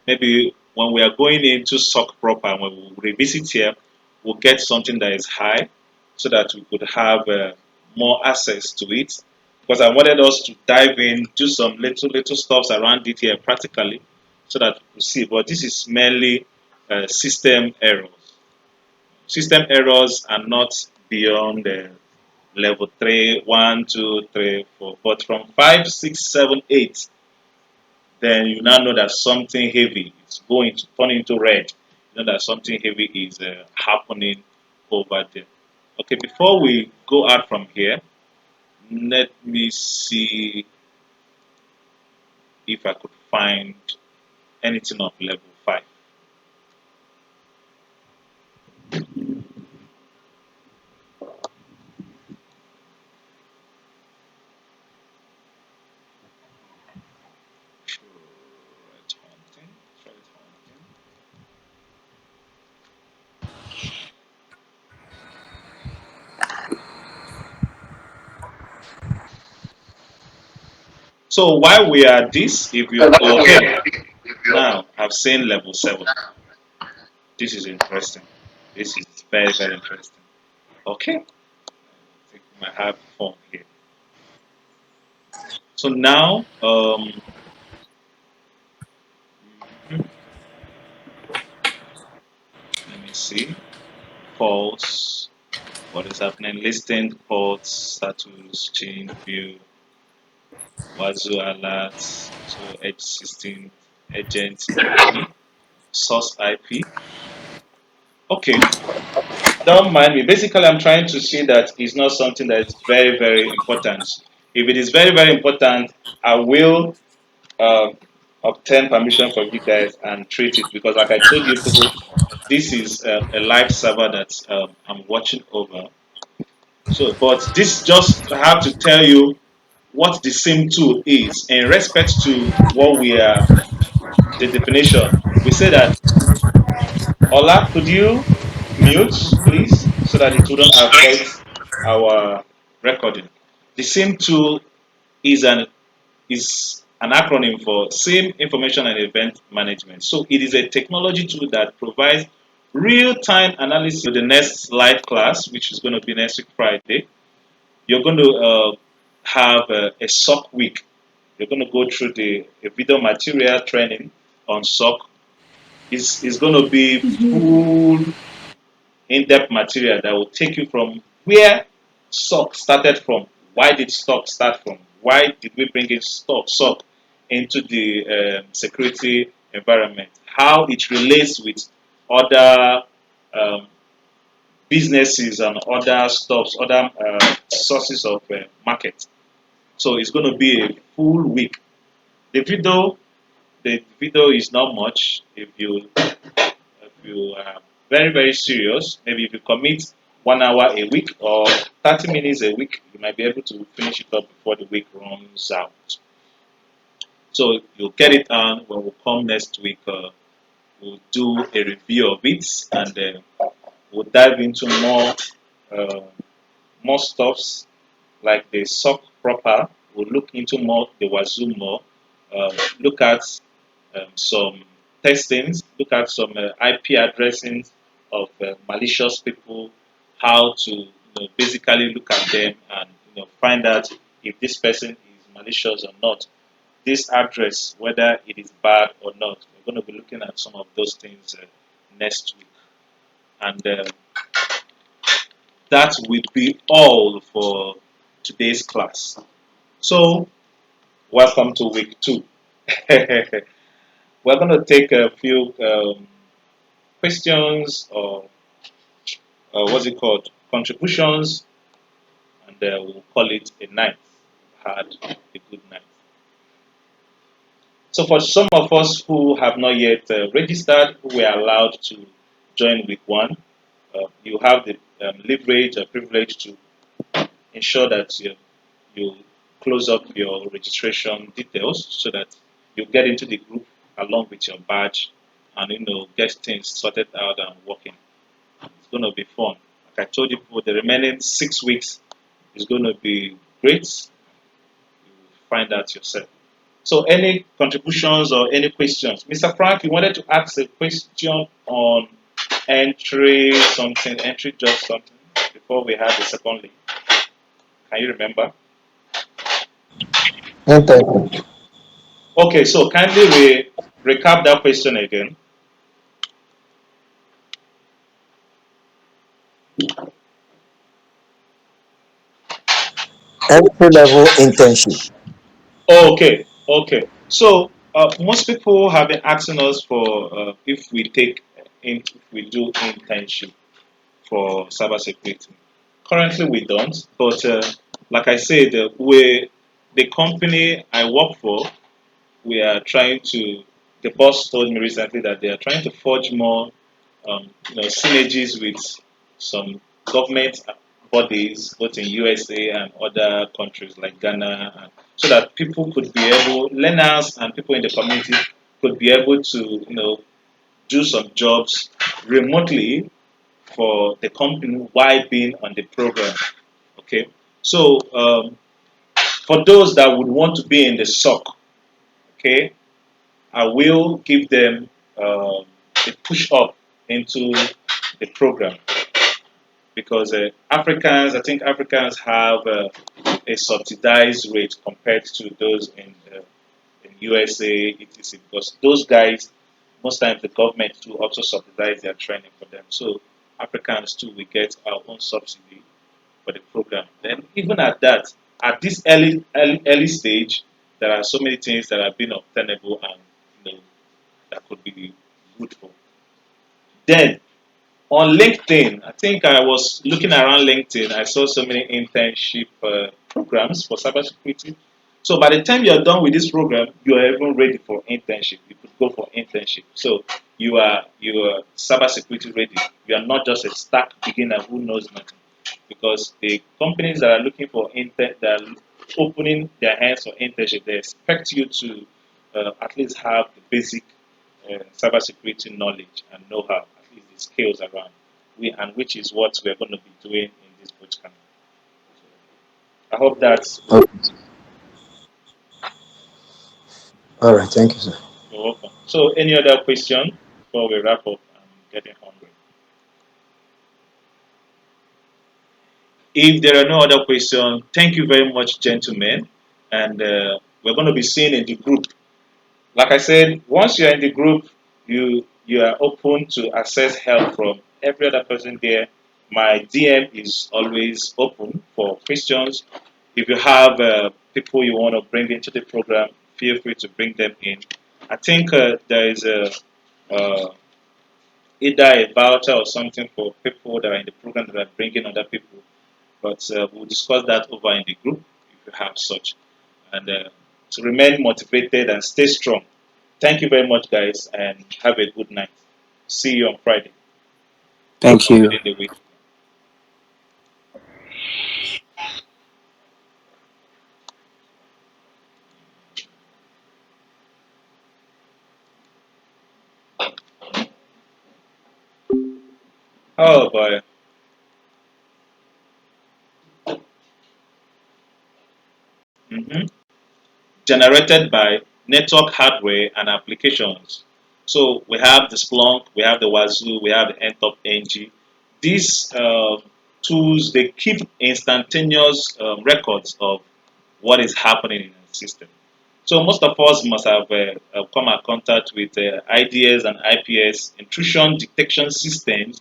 Maybe when we are going into SOC proper, when we revisit here, we'll get something that is high so that we could have more access to it. Because I wanted us to dive in, do some little stuffs around it here practically so that we see. But this is mainly system errors. System errors are not beyond level 3, 1, 2, 3, 4. But from 5, 6, 7, 8, then you now know that something heavy is going to turn into red. You know that something heavy is happening over there. Okay, before we go out from here, let me see if I could find anything of level 5. Threat hunting, threat hunting. So while we are at this, if you okay, now I've seen level 7. This is interesting. This is very interesting. Okay, I think we might have fun here. So now, mhm, let me see. False. What is happening? Listing, ports, status, chain, view, Wazuh alerts, so Edge 16, agent IP, source IP. Okay, don't mind me. Basically, I'm trying to see that it's not something that is very important. If it is very important, I will uh, obtain permission from you guys and treat it because, like I told you people, this is a live server that I'm watching over. So, but this just have to tell you what the same tool is in respect to what we are the definition. We say that Ola, could you mute please so that it wouldn't affect our recording. The same tool is an an acronym for SIM Information and Event Management. So it is a technology tool that provides real-time analysis. The next live class, which is going to be next week Friday, you're going to have a SOC week. You're going to go through the a video material training on SOC. It's going to be full in-depth material that will take you from where stock started from. Why did stock start from? Why did we bring in stock into the security environment? How it relates with other um, businesses and other stuffs, other sources of market. So it's going to be a full week. The video, the video is not much if you are very serious, maybe if you commit 1 hour a week or 30 minutes a week, you might be able to finish it up before the week runs out. So you'll get it on when we come next week. We'll do a review of it and we'll dive into uh, more stuffs like the SOC proper. We'll look into more the Wazuh more. Look at some testings, look at some IP addressing of malicious people, how to basically look at them and find out if this person is malicious or not. This address, whether it is bad or not. We're going to be looking at some of those things next week, and that will be all for today's class. So, welcome to week two. We're going to take a few questions or what's it called? Contributions, and we'll call it a night. Had a good night. So, for some of us who have not yet registered, who were allowed to join week one, you have the leverage or privilege to ensure that you close up your registration details so that you get into the group along with your badge and get things sorted out and working. It's going to be fun. Like I told you for the remaining 6 weeks is going to be great. You will find out yourself. So, any contributions or any questions? Mr. Frank, you wanted to ask a question on entry job something before we have the second link. Can you remember? Internship. Okay, so kindly recap that question again. Entry level internship. Okay, okay. So most people have been asking us for if we do internship for cybersecurity. Currently, we don't, but like I said, the company I work for, we are trying to. The boss told me recently that they are trying to forge more synergies with some government bodies, both in USA and other countries like Ghana, so that learners and people in the community could be able to, do some jobs remotely for the company while being on the program. Okay, so for those that would want to be in the SOC, okay, I will give them a push up into the program because I think Africans have a subsidized rate compared to those in USA, etc. Because those guys, most times the government too also subsidize their training for them. So Africans too, we get our own subsidy for the program. Then even at that, at this early stage, there are so many things that have been obtainable and that could be good for. Then on LinkedIn, I think I was looking around LinkedIn. I saw so many internship programs for cybersecurity. So by the time you're done with this program, you are even ready for internship. You could go for internship. So you are cybersecurity ready. You are not just a stark beginner who knows nothing. Because the companies that are looking for that are opening their hands for internship, they expect you to at least have the basic cybersecurity knowledge and know-how, at least the skills around, which is what we're going to be doing in this bootcamp. I hope that will. Oh, All right. Thank you, sir. You're welcome. So, any other question before we wrap up? I'm getting hungry. If there are no other questions, thank you very much, gentlemen. And we're going to be seeing in the group. Like I said, once you're in the group, you are open to access help from every other person there. My DM is always open for questions. If you have people you want to bring into the program, feel free to bring them in. I think there is uh, either a voucher or something for people that are in the program that are bringing other people. But we'll discuss that over in the group if you have such. And to remain motivated and stay strong. Thank you very much, guys, and have a good night. See you on Friday Thank or you. within the week. Oh boy. Mhm. Generated by network hardware and applications. So we have the Splunk, we have the Wazuh, we have the Ntop NG. These tools they keep instantaneous records of what is happening in the system. So most of us must have come in contact with IDS and IPS intrusion detection systems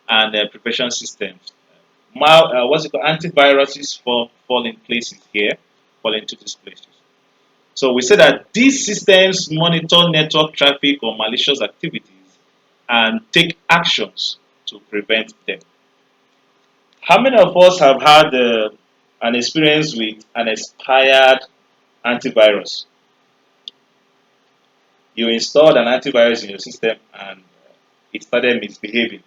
and prevention systems. What's it called? Antiviruses fall in places here, fall into these places. So we say that these systems monitor network traffic or malicious activities and take actions to prevent them. How many of us have had an experience with an expired antivirus? You installed an antivirus in your system and it started misbehaving.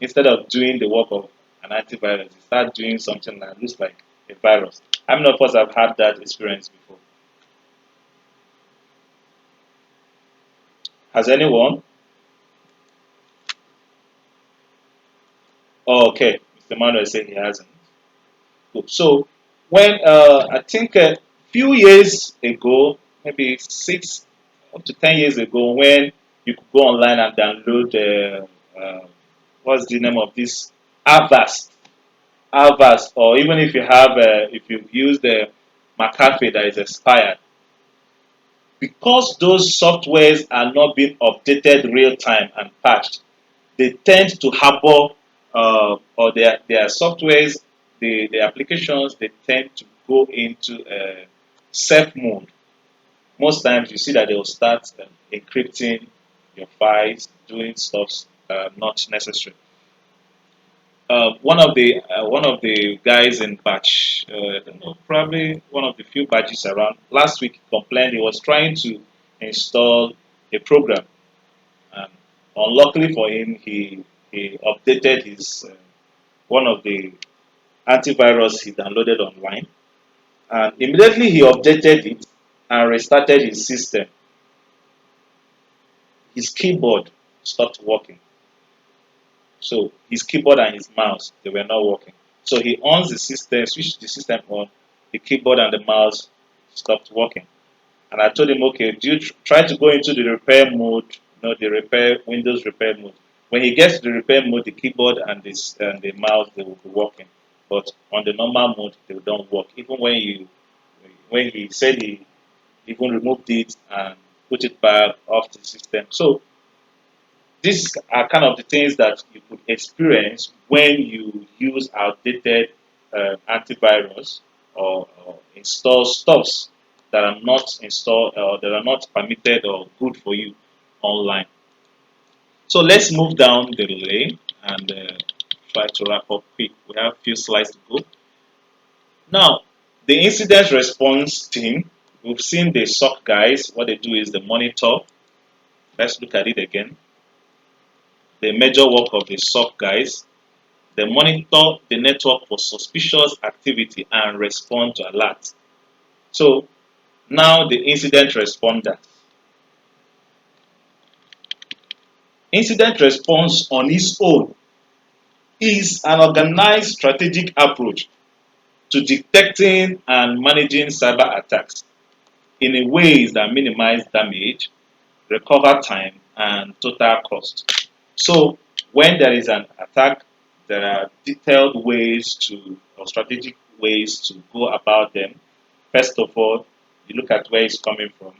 Instead of doing the work of an antivirus, it started doing something that looks like a virus. How many of us have had that experience before? Has anyone? Oh, okay. Mr. Manuel said he hasn't. Good. So, when I think a few years ago, maybe 6 up to 10 years ago, when you could go online and download what's the name of this Avast Avast, or even if you have if you've used the McAfee that is expired, because those softwares are not being updated real time and patched, they tend to harbor or their softwares, the applications, they tend to go into safe mode. Most times you see that they will start encrypting your files, doing stuff not necessary. One of the guys in batch, I don't know, probably one of the few batches around. Last week, complained he was trying to install a program, and unluckily for him, he updated his one of the antivirus he downloaded online, and immediately he updated it and restarted his system. His keyboard stopped working. So his keyboard and his mouse they were not working. So he ons the system, switched the system on, the keyboard and the mouse stopped working. And I told him, okay, do you try to go into the repair mode, the repair Windows repair mode. When he gets to the repair mode, the keyboard and this and the mouse they will be working. But on the normal mode, they don't work. Even when he said he even removed it and put it back off the system. So these are kind of the things that you could experience when you use outdated antivirus or install stuffs that are not installed or that are not permitted or good for you online. So let's move down the lane and try to wrap up quick. We have a few slides to go. Now, the incident response team, we've seen the SOC guys. What they do is they monitor. Let's look at it again. The major work of the SOC guys. They monitor the network for suspicious activity and respond to alerts. So now the incident responder. Incident response on its own is an organized strategic approach to detecting and managing cyber attacks. in a ways that minimize damage, recover time, and total cost. So when there is an attack, there are detailed ways to or strategic ways to go about them. First of all, you look at where it's coming from.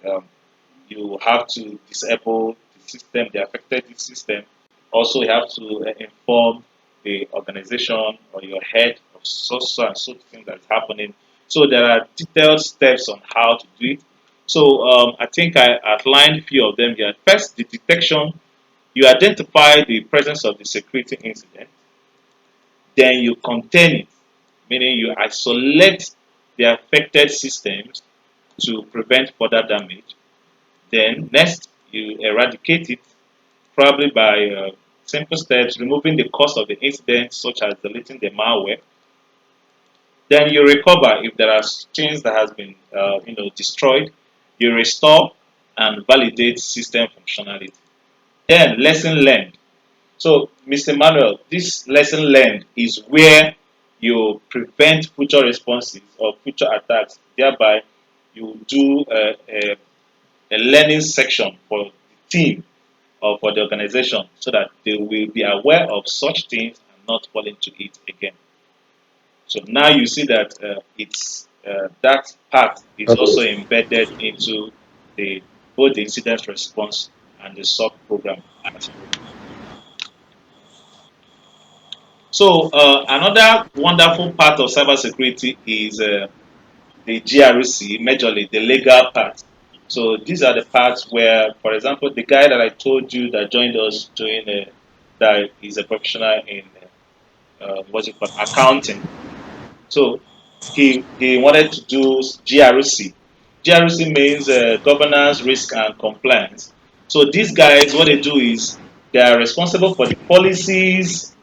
Um, you have to disable the system, the affected system. Also, you have to inform the organization or your head of so and so thing that's happening. So there are detailed steps on how to do it. So I think I outlined a few of them here. First, the detection. You identify the presence of the security incident, then you contain it, meaning you isolate the affected systems to prevent further damage. Then next, you eradicate it, probably by simple steps, removing the cause of the incident, such as deleting the malware. Then you recover if there are things that has been destroyed. You restore and validate system functionality. Then lesson learned. So, Mr. Manuel, this lesson learned is where you prevent future responses or future attacks. Thereby, you do a learning section for the team or for the organization so that they will be aware of such things and not fall into it again. So now you see that it's that part is also Okay. embedded into the both the incident response and the SOC program as well. So another wonderful part of cybersecurity is the GRC, majorly the legal part. So these are the parts where, for example, the guy that I told you that joined us doing that is a professional in what's it called accounting. So he wanted to do GRC. GRC means governance, risk, and compliance. So these guys, what they do is they are responsible for the policies,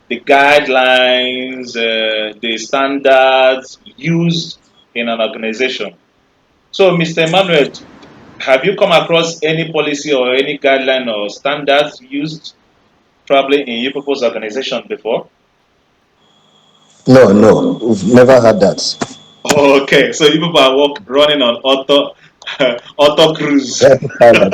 the guidelines, the standards used in an organization. So, Mr. Emmanuel, have you come across any policy or any guideline or standards used probably in your people's organization before? No, no, we've never had that. Okay, so you people are running on auto cruise. That's pilot.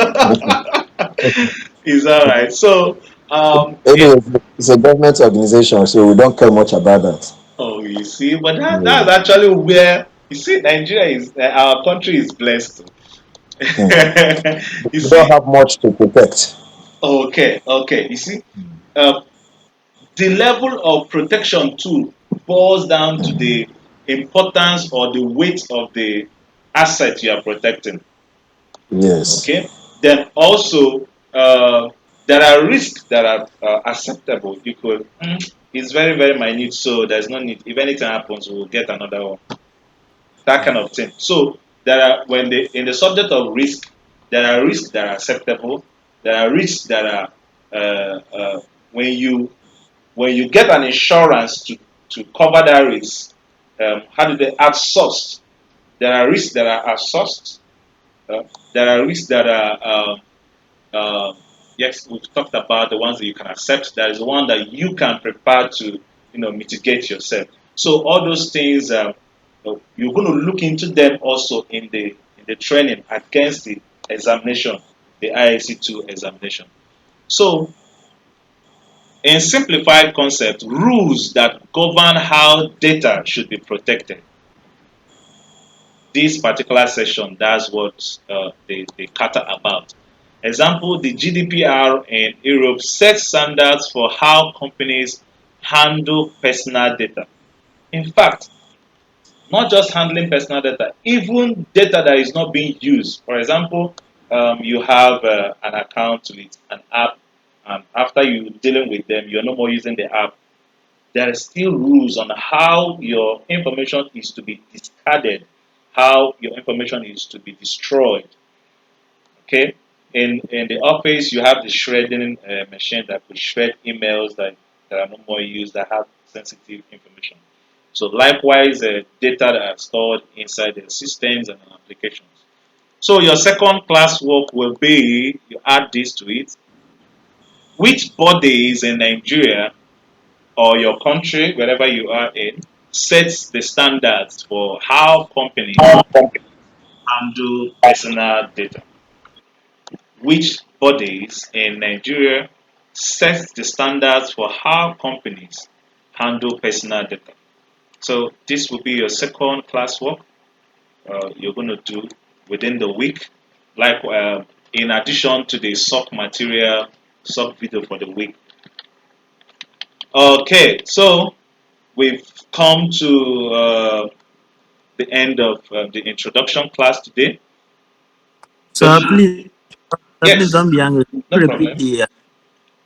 Is that right? So, Anyway, it's a government organization, so we don't care much about that. oh, you see, but that's Yeah. actually where you see Nigeria is our country is blessed. Hmm. You We don't see, have much to protect. okay. You see, uh, the level of protection too boils down to the importance or the weight of the asset you are protecting. Yes. Okay. Then also there are risks that are acceptable. You could it's very minute, so there's no need. If anything happens, we'll get another one. That kind of thing. So there are when the in the subject of risk, there are risks that are acceptable. There are risks that are when you get an insurance to cover that risk. How do they outsourced? There are risks that are outsourced. Uh, there are risks that are yes, we've talked about the ones that you can accept. There is one that you can prepare to mitigate yourself. So all those things you're going to look into them also in the training against the examination, the ISC2 examination. So in simplified concept, rules that govern how data should be protected. This particular session, that's what they cater about. Example, the GDPR in Europe sets standards for how companies handle personal data. In fact, not just handling personal data, even data that is not being used. For example, you have an account with an app, and after you dealing with them, you're no more using the app. There are still rules on how your information is to be discarded, how your information is to be destroyed. Okay, in the office you have the shredding machine that could shred emails that are no more used that have sensitive information. So likewise, data that are stored inside the systems and applications. So your second class work will be you add this to it. Which bodies in Nigeria or your country, wherever you are in, sets the standards for how companies handle personal data? Which bodies in Nigeria set the standards for how companies handle personal data? So this will be your second classwork you're going to do within the week, like in addition to the sub material, sub video for the week. Okay, so we've come to the end of the introduction class today. Sir, The please yes, don't be angry. no Repeat problem. the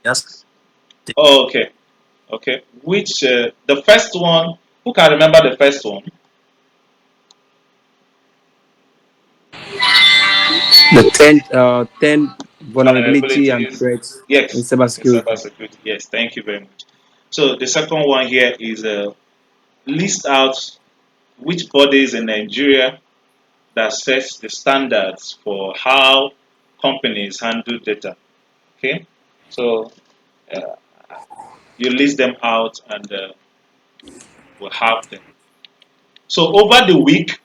yes. Oh, okay, okay. Which the first one? Who can remember the first one? The 10 vulnerability and Vulnerabilities. threats in Yes, in cybersecurity. cybersecurity. Yes, thank you very much. So the second one here is list out which bodies in Nigeria that sets the standards for how companies handle data. Okay, so uh, you list them out and we'll have them. So over the week,